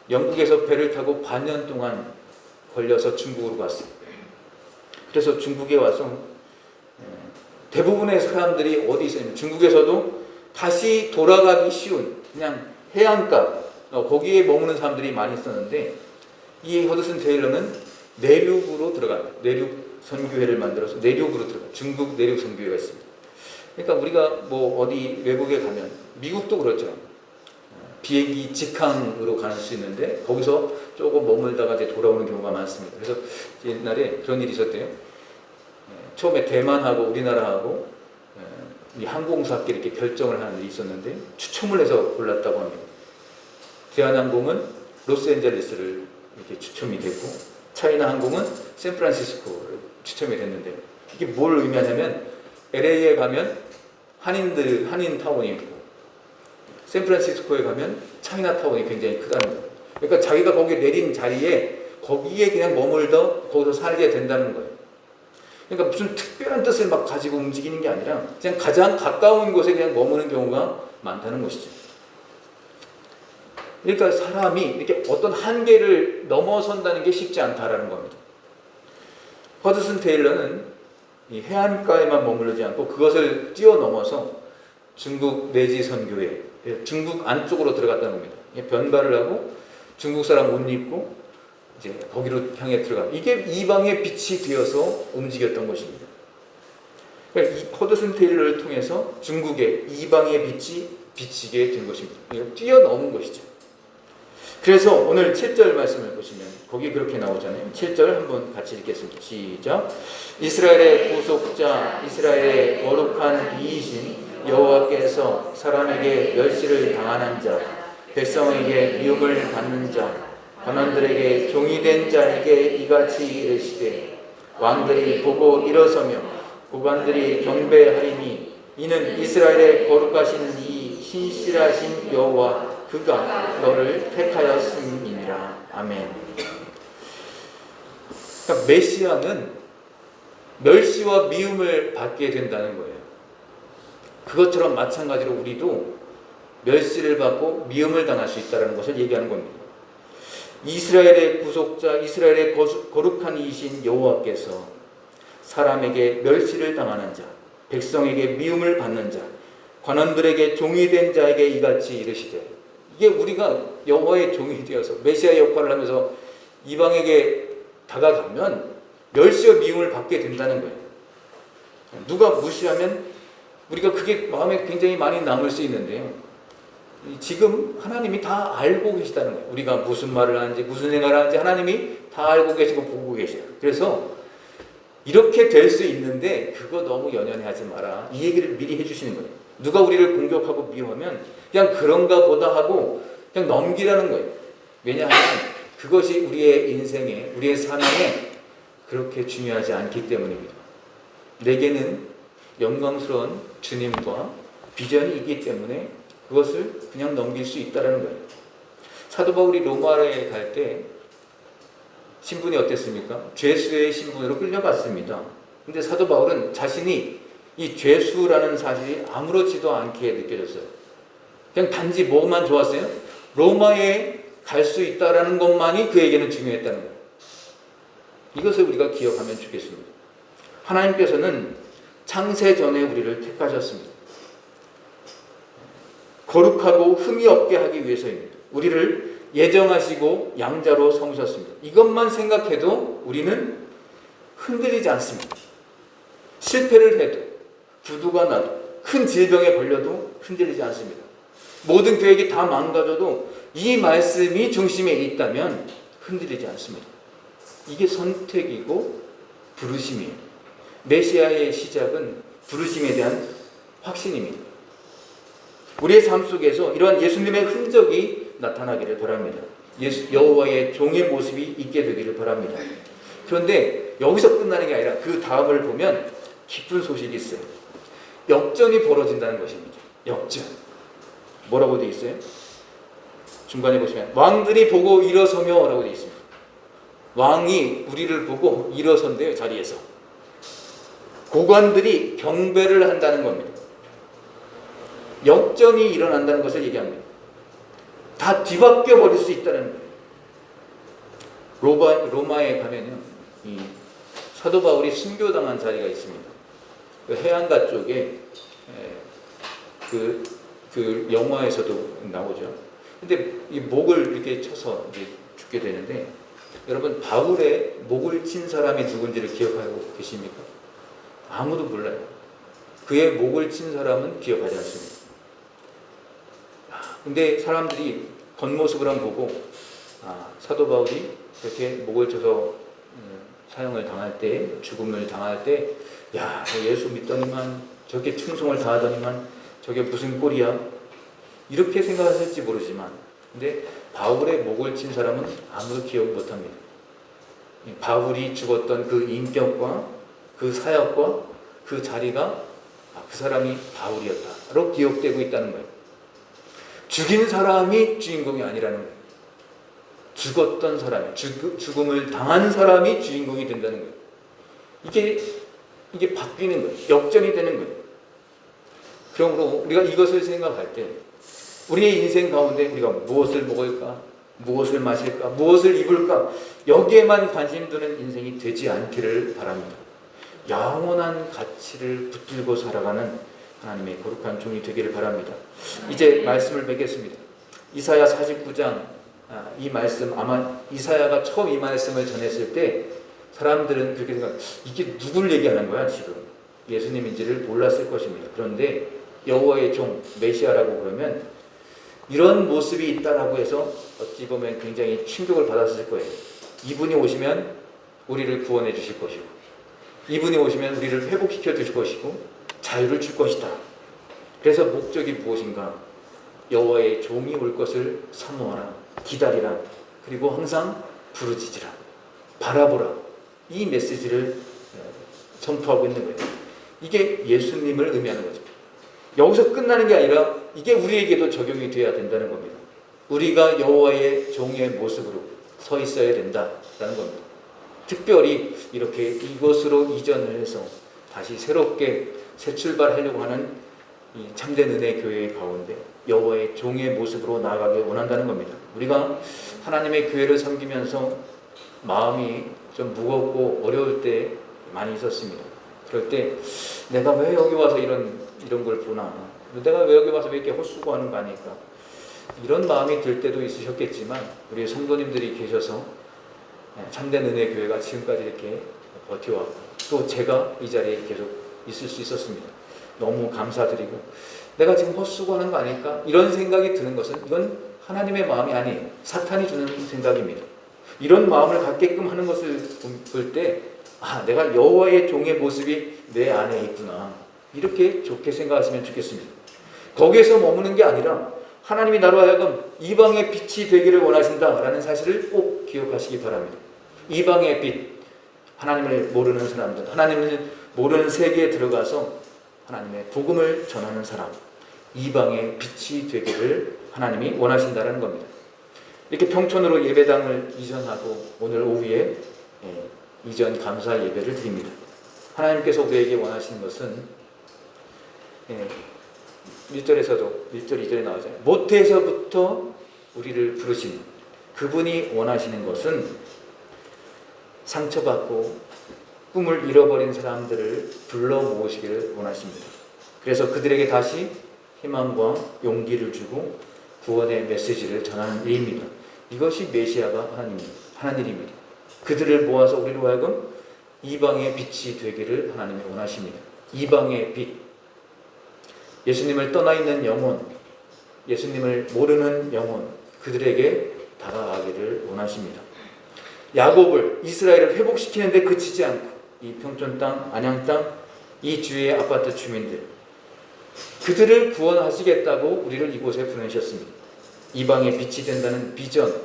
영국에서 배를 타고 반년 동안 걸려서 중국으로 갔어요. 그래서 중국에 와서 대부분의 사람들이 어디 있었냐면 중국에서도 다시 돌아가기 쉬운 그냥 해안가 거기에 머무는 사람들이 많이 있었는데 이 허드슨 테일러는 내륙으로 들어가요. 내륙 선교회를 만들어서 내륙으로 들어가요. 중국 내륙 선교회가 있습니다. 그러니까 우리가 뭐 어디 외국에 가면 미국도 그렇죠. 비행기 직항으로 갈 수 있는데 거기서 조금 머물다가 이제 돌아오는 경우가 많습니다. 그래서 옛날에 그런 일이 있었대요. 처음에 대만하고 우리나라하고 이 항공사끼리 이렇게 결정을 하는 일이 있었는데 추첨을 해서 골랐다고 합니다. 대한항공은 로스앤젤레스를 이렇게 추첨이 됐고 차이나 항공은 샌프란시스코를 추첨이 됐는데 이게 뭘 의미하냐면 LA에 가면 한인 타운이 있고 샌프란시스코에 가면 차이나 타운이 굉장히 크다는 거예요. 그러니까 자기가 거기 내린 자리에 거기에 그냥 머물더 거기서 살게 된다는 거예요. 그러니까 무슨 특별한 뜻을 막 가지고 움직이는 게 아니라 그냥 가장 가까운 곳에 그냥 머무는 경우가 많다는 것이죠. 그러니까 사람이 이렇게 어떤 한계를 넘어선다는 게 쉽지 않다라는 겁니다. 허드슨 테일러는 이 해안가에만 머무르지 않고 그것을 뛰어넘어서 중국 내지 선교회, 중국 안쪽으로 들어갔다는 겁니다. 변발을 하고 중국 사람 옷 입고 이제 거기로 향해 들어가. 이게 이방의 빛이 되어서 움직였던 것입니다. 그러니까 이 허드슨 테일러를 통해서 중국의 이방의 빛이 비치게 된 것입니다. 뛰어넘은 것이죠. 그래서 오늘 7절 말씀을 보시면 거기 그렇게 나오잖아요. 7절 한번 같이 읽겠습니다. 시작. 이스라엘의 구속자, 이스라엘의 거룩한 이이신 여호와께서 사람에게 멸시를 당하는 자, 백성에게 미움을 받는 자, 관원들에게 종이 된 자에게 이같이 이르시되 왕들이 보고 일어서며 고관들이 경배하리니 이는 이스라엘의 거룩하신 이 신실하신 여호와 그가 너를 택하였음이니라. 아멘. 그러니까 메시아는 멸시와 미움을 받게 된다는 거예요. 그것처럼 마찬가지로 우리도 멸시를 받고 미움을 당할 수 있다는 것을 얘기하는 겁니다. 이스라엘의 구속자, 이스라엘의 거룩한 이신 여호와께서 사람에게 멸시를 당하는 자, 백성에게 미움을 받는 자, 관원들에게 종이 된 자에게 이같이 이르시되, 이게 우리가 여호와의 종이 되어서 메시아 역할을 하면서 이방에게 다가가면 멸시와 미움을 받게 된다는 거예요. 누가 무시하면 우리가 그게 마음에 굉장히 많이 남을 수 있는데요. 지금 하나님이 다 알고 계시다는 거예요. 우리가 무슨 말을 하는지 무슨 생각을 하는지 하나님이 다 알고 계시고 보고 계셔요. 그래서 이렇게 될 수 있는데 그거 너무 연연해하지 마라. 이 얘기를 미리 해주시는 거예요. 누가 우리를 공격하고 미워하면 그냥 그런가 보다 하고 그냥 넘기라는 거예요. 왜냐하면 그것이 우리의 인생에, 우리의 사명에 그렇게 중요하지 않기 때문입니다. 내게는 영광스러운 주님과 비전이 있기 때문에 그것을 그냥 넘길 수 있다는 거예요. 사도 바울이 로마에 갈 때 신분이 어땠습니까? 죄수의 신분으로 끌려갔습니다. 근데 사도 바울은 자신이 이 죄수라는 사실이 아무렇지도 않게 느껴졌어요. 그냥 단지 뭐만 좋았어요? 로마에 갈 수 있다는 것만이 그에게는 중요했다는 거예요. 이것을 우리가 기억하면 좋겠습니다. 하나님께서는 창세 전에 우리를 택하셨습니다. 거룩하고 흠이 없게 하기 위해서입니다. 우리를 예정하시고 양자로 삼으셨습니다. 이것만 생각해도 우리는 흔들리지 않습니다. 실패를 해도, 부도가 나도, 큰 질병에 걸려도 흔들리지 않습니다. 모든 계획이 다 망가져도 이 말씀이 중심에 있다면 흔들리지 않습니다. 이게 선택이고 부르심이에요. 메시아의 시작은 부르심에 대한 확신입니다. 우리의 삶 속에서 이러한 예수님의 흔적이 나타나기를 바랍니다. 여호와의 종의 모습이 있게 되기를 바랍니다. 그런데 여기서 끝나는 게 아니라 그 다음을 보면 기쁜 소식이 있어요. 역전이 벌어진다는 것입니다. 역전. 뭐라고 되어 있어요? 중간에 보시면 왕들이 보고 일어서며 라고 되어 있습니다. 왕이 우리를 보고 일어선대요. 자리에서. 고관들이 경배를 한다는 겁니다. 역전이 일어난다는 것을 얘기합니다. 다 뒤바뀌어 버릴 수 있다는 거예요. 로마에 가면요, 이 사도 바울이 순교당한 자리가 있습니다. 그 해안가 쪽에 그 영화에서도 나오죠. 근데 이 목을 이렇게 쳐서 이제 죽게 되는데, 여러분 바울의 목을 친 사람이 누군지를 기억하고 계십니까? 아무도 몰라요. 그의 목을 친 사람은 기억하지 않습니다. 근데 사람들이 겉모습을 한번 보고, 사도 바울이 그렇게 목을 쳐서 사형을 당할 때, 죽음을 당할 때, 야, 예수 믿더니만, 저게 충성을 다하더니만 저게 무슨 꼴이야? 이렇게 생각하실지 모르지만, 근데 바울의 목을 친 사람은 아무도 기억 못합니다. 바울이 죽었던 그 인격과 그 사역과 그 자리가 그 사람이 바울이었다로 기억되고 있다는 거예요. 죽인 사람이 주인공이 아니라는 거예요. 죽었던 사람이, 죽음을 당한 사람이 주인공이 된다는 거예요. 이게 바뀌는 거예요. 역전이 되는 거예요. 그러므로 우리가 이것을 생각할 때 우리의 인생 가운데 우리가 무엇을 먹을까, 무엇을 마실까, 무엇을 입을까, 여기에만 관심 두는 인생이 되지 않기를 바랍니다. 영원한 가치를 붙들고 살아가는 하나님의 거룩한 종이 되기를 바랍니다. 이제 말씀을 맺겠습니다. 이사야 49장, 이 말씀, 아마 이사야가 처음 이 말씀을 전했을 때 사람들은 그렇게 생각, 이게 누굴 얘기하는 거야 지금? 예수님인지를 몰랐을 것입니다. 그런데 여호와의 종 메시아라고 그러면 이런 모습이 있다라고 해서 어찌 보면 굉장히 충격을 받았을 거예요. 이분이 오시면 우리를 구원해 주실 것이고, 이분이 오시면 우리를 회복시켜 주실 것이고, 자유를 줄 것이다. 그래서 목적이 무엇인가? 여호와의 종이 올 것을 사모하라, 기다리라, 그리고 항상 부르짖으라, 바라보라. 이 메시지를 선포하고 있는 거예요. 이게 예수님을 의미하는 거죠. 여기서 끝나는 게 아니라 이게 우리에게도 적용이 되어야 된다는 겁니다. 우리가 여호와의 종의 모습으로 서 있어야 된다라는 겁니다. 특별히 이렇게 이곳으로 이전을 해서 다시 새롭게 새 출발하려고 하는 이 참된 은혜 교회 가운데 여호와의 종의 모습으로 나아가길 원한다는 겁니다. 우리가 하나님의 교회를 섬기면서 마음이 좀 무겁고 어려울 때 많이 있었습니다. 그럴 때 내가 왜 여기 와서 이런 걸 보나, 내가 왜 여기 와서 왜 이렇게 헛수고하는 거 아닐까, 이런 마음이 들 때도 있으셨겠지만 우리 성도님들이 계셔서 참된 은혜 교회가 지금까지 이렇게 버텨왔고, 또 제가 이 자리에 계속 있을 수 있었습니다. 너무 감사드리고, 내가 지금 헛수고하는 거 아닐까, 이런 생각이 드는 것은 이건 하나님의 마음이 아니에요. 사탄이 주는 생각입니다. 이런 마음을 갖게끔 하는 것을 볼 때, 내가 여호와의 종의 모습이 내 안에 있구나, 이렇게 좋게 생각하시면 좋겠습니다. 거기에서 머무는 게 아니라 하나님이 나로 하여금 이방의 빛이 되기를 원하신다라는 사실을 꼭 기억하시기 바랍니다. 이방의 빛, 하나님을 모르는 사람들, 하나님을 모르는 세계에 들어가서 하나님의 복음을 전하는 사람, 이방의 빛이 되기를 하나님이 원하신다는 겁니다. 이렇게 평촌으로 예배당을 이전하고 오늘 오후에 이전 감사 예배를 드립니다. 하나님께서 우리에게 원하시는 것은 1절에서도 1절 2절에 나오잖아요. 모태에서부터 우리를 부르신 그분이 원하시는 것은 상처받고 꿈을 잃어버린 사람들을 불러 모으시기를 원하십니다. 그래서 그들에게 다시 희망과 용기를 주고 구원의 메시지를 전하는 일입니다. 이것이 메시아가 하는 일입니다. 그들을 모아서 우리로 하여금 이방의 빛이 되기를 하나님이 원하십니다. 이방의 빛, 예수님을 떠나 있는 영혼, 예수님을 모르는 영혼, 그들에게 다가가기를 원하십니다. 야곱을, 이스라엘을 회복시키는데 그치지 않고 이 평촌 땅, 안양 땅, 이 주위의 아파트 주민들, 그들을 구원하시겠다고 우리를 이곳에 보내셨습니다. 이방의 빛이 된다는 비전,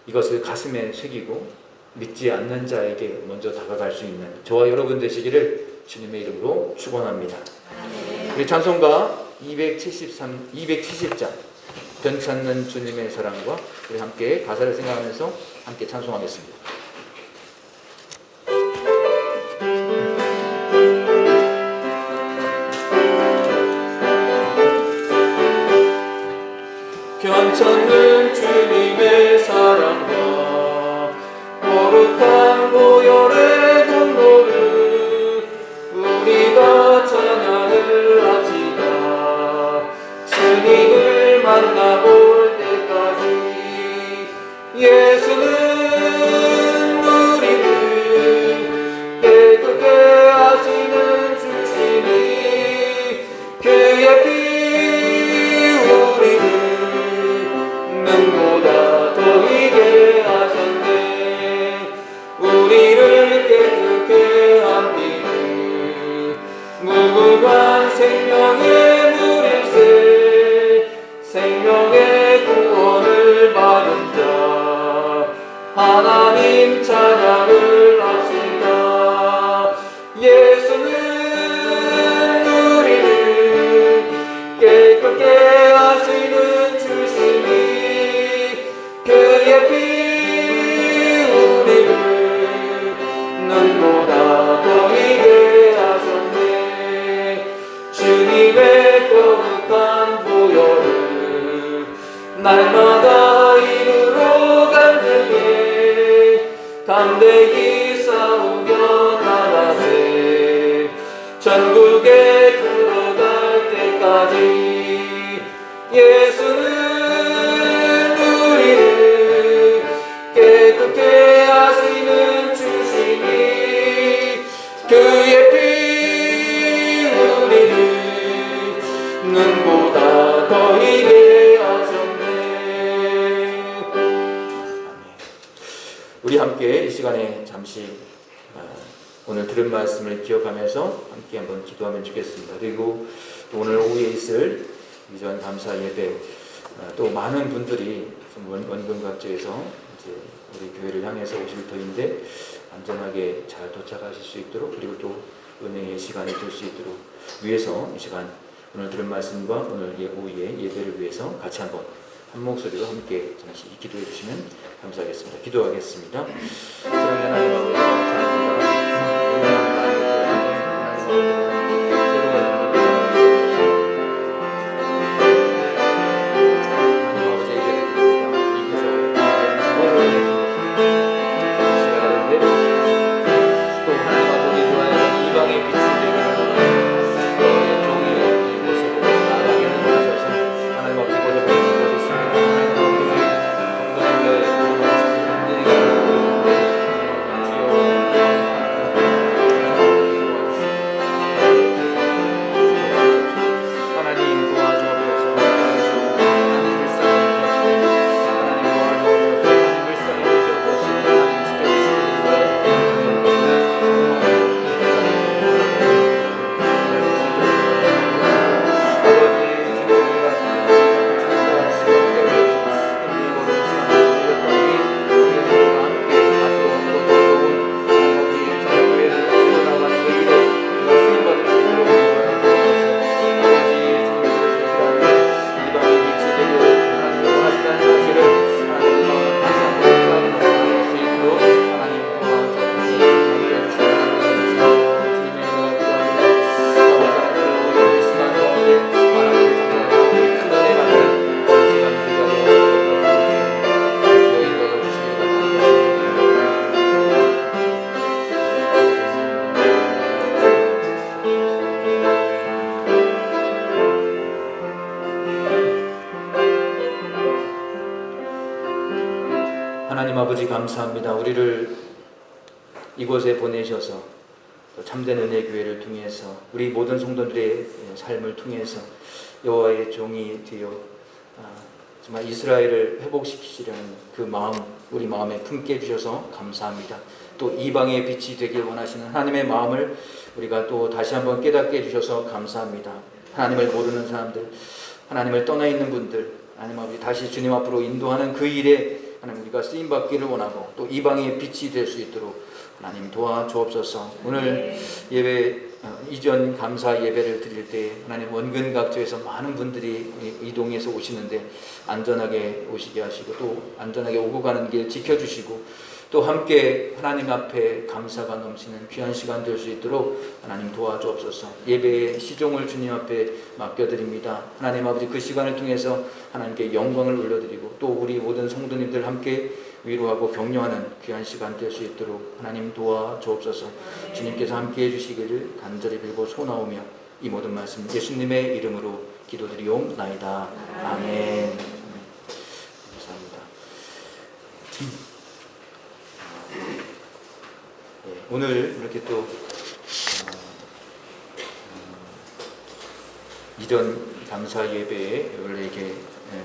이것을 가슴에 새기고 믿지 않는 자에게 먼저 다가갈 수 있는 저와 여러분 되시기를 주님의 이름으로 축원합니다. 우리 찬송가 270장 변찮는 주님의 사랑과 우리 함께 가사를 생각하면서 함께 찬송하겠습니다. 편찮는 주님의 사랑과 거룩한 보혈의 공로를 우리가 찬양을 합시다. 주님을 만나볼 때까지 예수는 우리를 깨끗게 하시는 주시니 그의 피 우리를 눈보다 더 이게 하셨네. 우리를 깨끗게 한 피는 무궁한 생명의 물일새 생명의 구원을 받은 자 하나님 찬양을 합시다. 예수는 우리를 깨끗게 하시는 주시니 그의 피 우리를 눈보다 더 이게 하셨네. 주님의 거룩한 보혈을 날마다 이루러 간증해 담대히 싸우며 나가세. 전국에 들어갈 때까지 예수는 우리를 깨끗게 하시는 주시니 그의 피 우리를 눈보다 더 이게 하셨네. 아멘. 우리 함께 이 시간에 잠시 오늘 들은 말씀을 기억하면서 함께 한번 기도하면 좋겠습니다. 그리고 오늘 오후에 있을 이전 감사 예배 또 많은 분들이 원근 각지에서 이제 우리 교회를 향해서 오실 터인데 안전하게 잘 도착하실 수 있도록 그리고 또 은혜의 시간이 될 수 있도록 위해서 이 시간 오늘 들은 말씀과 오늘 오후의 예배를 위해서 같이 한번 한 목소리로 함께 잠시 기도해 주시면 감사하겠습니다. 기도하겠습니다. 사랑하는 하나님 아버지 감사합니다. 하나님 아버지 감사합니다. 우리를 이곳에 보내셔서 참된 은혜 교회를 통해서 우리 모든 성도들의 삶을 통해서 여호와의 종이 되어 정말 이스라엘을 회복시키시려는 그 마음 우리 마음에 품게 해주셔서 감사합니다. 또 이방의 빛이 되길 원하시는 하나님의 마음을 우리가 또 다시 한번 깨닫게 해주셔서 감사합니다. 하나님을 모르는 사람들, 하나님을 떠나 있는 분들, 하나님 아버지 다시 주님 앞으로 인도하는 그 일에 하나님 우리가 쓰임받기를 원하고 또 이방의 빛이 될 수 있도록 하나님 도와주옵소서. 오늘 예배 이전 감사 예배를 드릴 때 하나님 원근 각지에서 많은 분들이 이동해서 오시는데 안전하게 오시게 하시고 또 안전하게 오고 가는 길 지켜주시고 또 함께 하나님 앞에 감사가 넘치는 귀한 시간 될 수 있도록 하나님 도와주옵소서. 예배의 시종을 주님 앞에 맡겨드립니다. 하나님 아버지 그 시간을 통해서 하나님께 영광을 올려드리고 또 우리 모든 성도님들 함께 위로하고 격려하는 귀한 시간 될 수 있도록 하나님 도와주옵소서. 주님께서 함께 해주시기를 간절히 빌고 소나오며 이 모든 말씀 예수님의 이름으로 기도드리옵나이다. 아멘. 감사합니다. 오늘 이렇게 또 이전 감사 예배에 원래 이렇게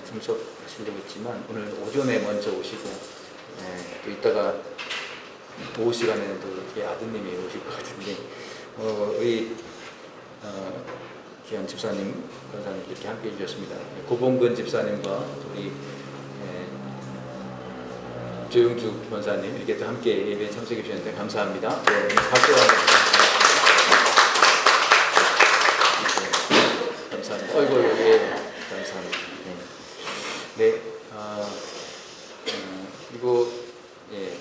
참석하시려고 했지만 오늘 오전에 먼저 오시고 또 이따가 오후 시간에는 또 이렇게 아드님이 오실 것 같은데 우리 귀한 집사님, 권사님 이렇게 함께 해주셨습니다. 고봉근 집사님과 우리 조용주 권사님 이렇게 또 함께 예배에 참석해 주셨는데 감사합니다. 네, 박수와 감사합니다. 어이구, 예, 감사합니다. 네, 그리고 예,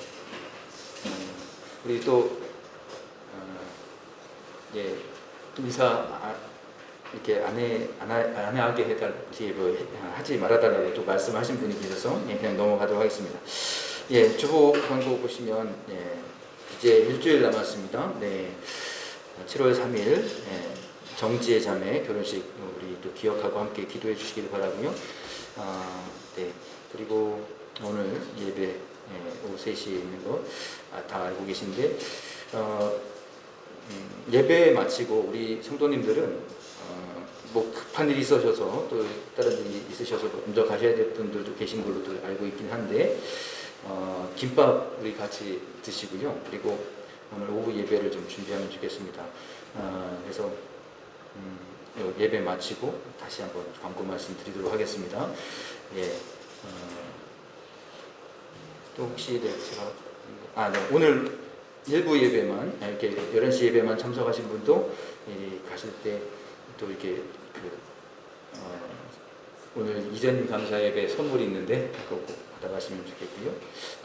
우리 또 예, 인사 이렇게 안 하게 해달지 뭐 하지 말아달라고 또 말씀하신 분이 계셔서 예, 그냥 넘어가도록 하겠습니다. 예, 주보 광고 보시면 예, 이제 일주일 남았습니다. 네, 7월 3일 예, 정지의 자매 결혼식 우리 또 기억하고 함께 기도해 주시길 바라고요. 네, 그리고 오늘 예배 예, 오후 3시에 있는 거 다 알고 계신데 예배 마치고 우리 성도님들은 뭐 급한 일이 있으셔서 또 다른 일이 있으셔서 먼저 가셔야 될 분들도 계신 걸로도 알고 있긴 한데 김밥 우리 같이 드시고요. 그리고 오늘 오후 예배를 좀 준비하면 좋겠습니다. 그래서 예배 마치고 다시 한번 광고 말씀 드리도록 하겠습니다. 예, 또 혹시 제가 네, 오늘 일부 예배만 이렇게 11시 예배만 참석하신 분도 가실 때 또 이렇게 오늘 이전 감사 예배 선물이 있는데 그거 꼭 받아가시면 좋겠고요.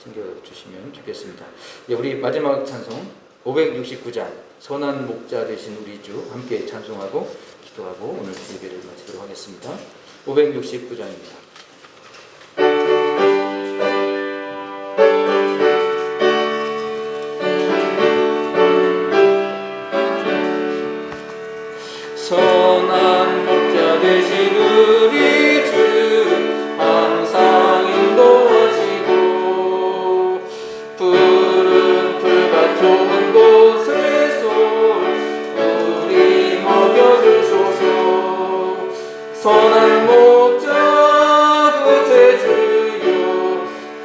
챙겨주시면 좋겠습니다. 예, 우리 마지막 찬송 569장 선한 목자 되신 우리 주 함께 찬송하고 기도하고 오늘 예배를 마치도록 하겠습니다. 569장입니다. 선한 목자 되신 우리 주 항상 인도하시고 푸른 풀밭 좋은 곳에서 우리 먹여주소서. 선한 목자 구세주여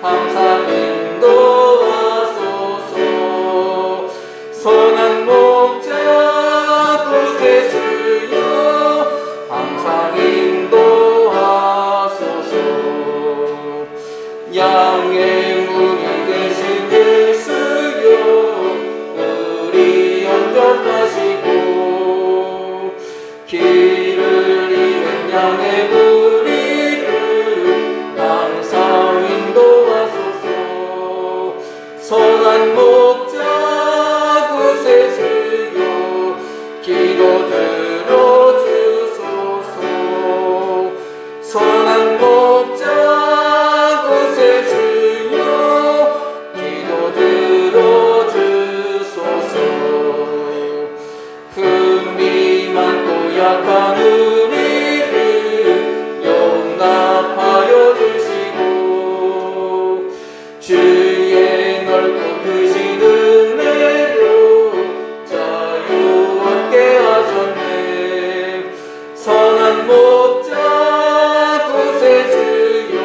항상 인도하소서. 선한 목자 구세주여 항상 인도하소서. 양의 문이 되신 예수여 우리 영접하시고 길을 잃은 양의 무리를 항상 인도하소서. 선한 목자 구세주여 기도 들어주소서. 선한 목자 구세주여 기도 들어주소서. 흠이 많고 약한 우리를 용납하여 주시고 주의 넓고 크신 은혜로 자유 얻게 하셨네. 선한 목자 구세주여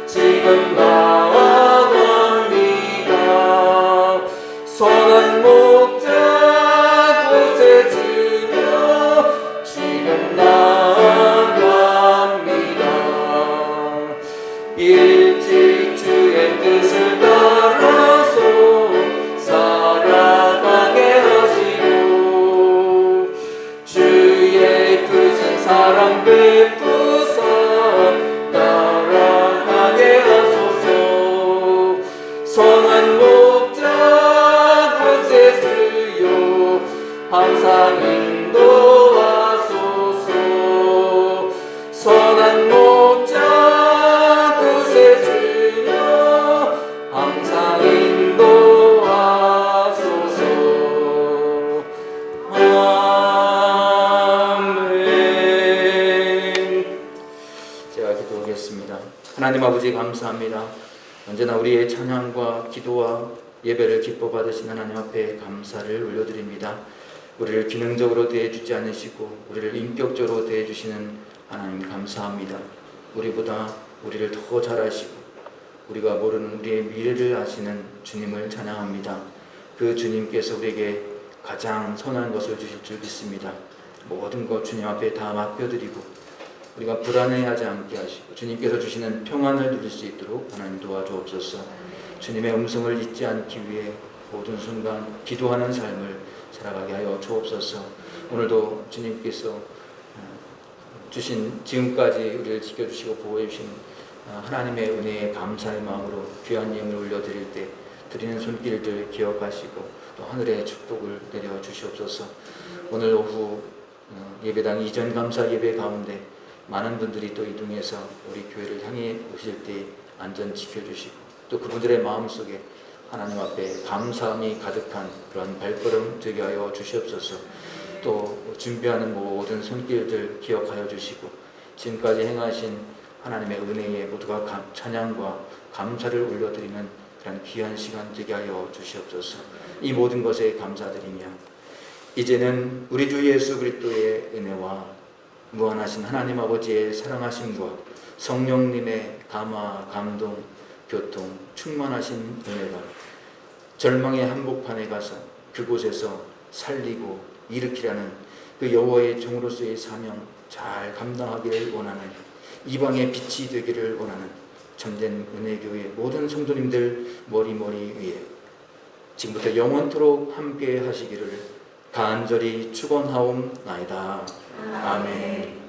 지금 나아갑니다. 선한 목자 구세주여 지금 나아갑니다. 일찍 주의 뜻을 따라서 살아가게 하시고 하나님 아버지 감사합니다. 언제나 우리의 찬양과 기도와 예배를 기뻐 받으신 하나님 앞에 감사를 올려드립니다. 우리를 기능적으로 대해주지 않으시고 우리를 인격적으로 대해주시는 하나님 감사합니다. 우리보다 우리를 더 잘 아시고 우리가 모르는 우리의 미래를 아시는 주님을 찬양합니다. 그 주님께서 우리에게 가장 선한 것을 주실 줄 믿습니다. 모든 것 주님 앞에 다 맡겨드리고 우리가 불안해하지 않게 하시고 주님께서 주시는 평안을 누릴 수 있도록 하나님 도와주옵소서. 주님의 음성을 잊지 않기 위해 모든 순간 기도하는 삶을 살아가게 하여 주옵소서. 오늘도 주님께서 주신 지금까지 우리를 지켜주시고 보호해 주신 하나님의 은혜에 감사의 마음으로 귀한 예물을 올려드릴 때 드리는 손길들 기억하시고 또 하늘의 축복을 내려 주시옵소서. 오늘 오후 예배당 이전 감사 예배 가운데 많은 분들이 또 이동해서 우리 교회를 향해 오실 때 안전 지켜주시고 또 그분들의 마음속에 하나님 앞에 감사함이 가득한 그런 발걸음 되게 하여 주시옵소서. 또 준비하는 모든 손길들 기억하여 주시고 지금까지 행하신 하나님의 은혜에 모두가 찬양과 감사를 올려드리는 그런 귀한 시간 되게 하여 주시옵소서. 이 모든 것에 감사드리며 이제는 우리 주 예수 그리스도의 은혜와 무한하신 하나님 아버지의 사랑하심과 성령님의 감화, 감동, 교통, 충만하신 은혜가 절망의 한복판에 가서 그곳에서 살리고 일으키라는 그 여호와의 종으로서의 사명 잘 감당하기를 원하는 이방의 빛이 되기를 원하는 참된 은혜교회 모든 성도님들 머리 위에 지금부터 영원토록 함께 하시기를 간절히 축원하옵나이다. 아멘.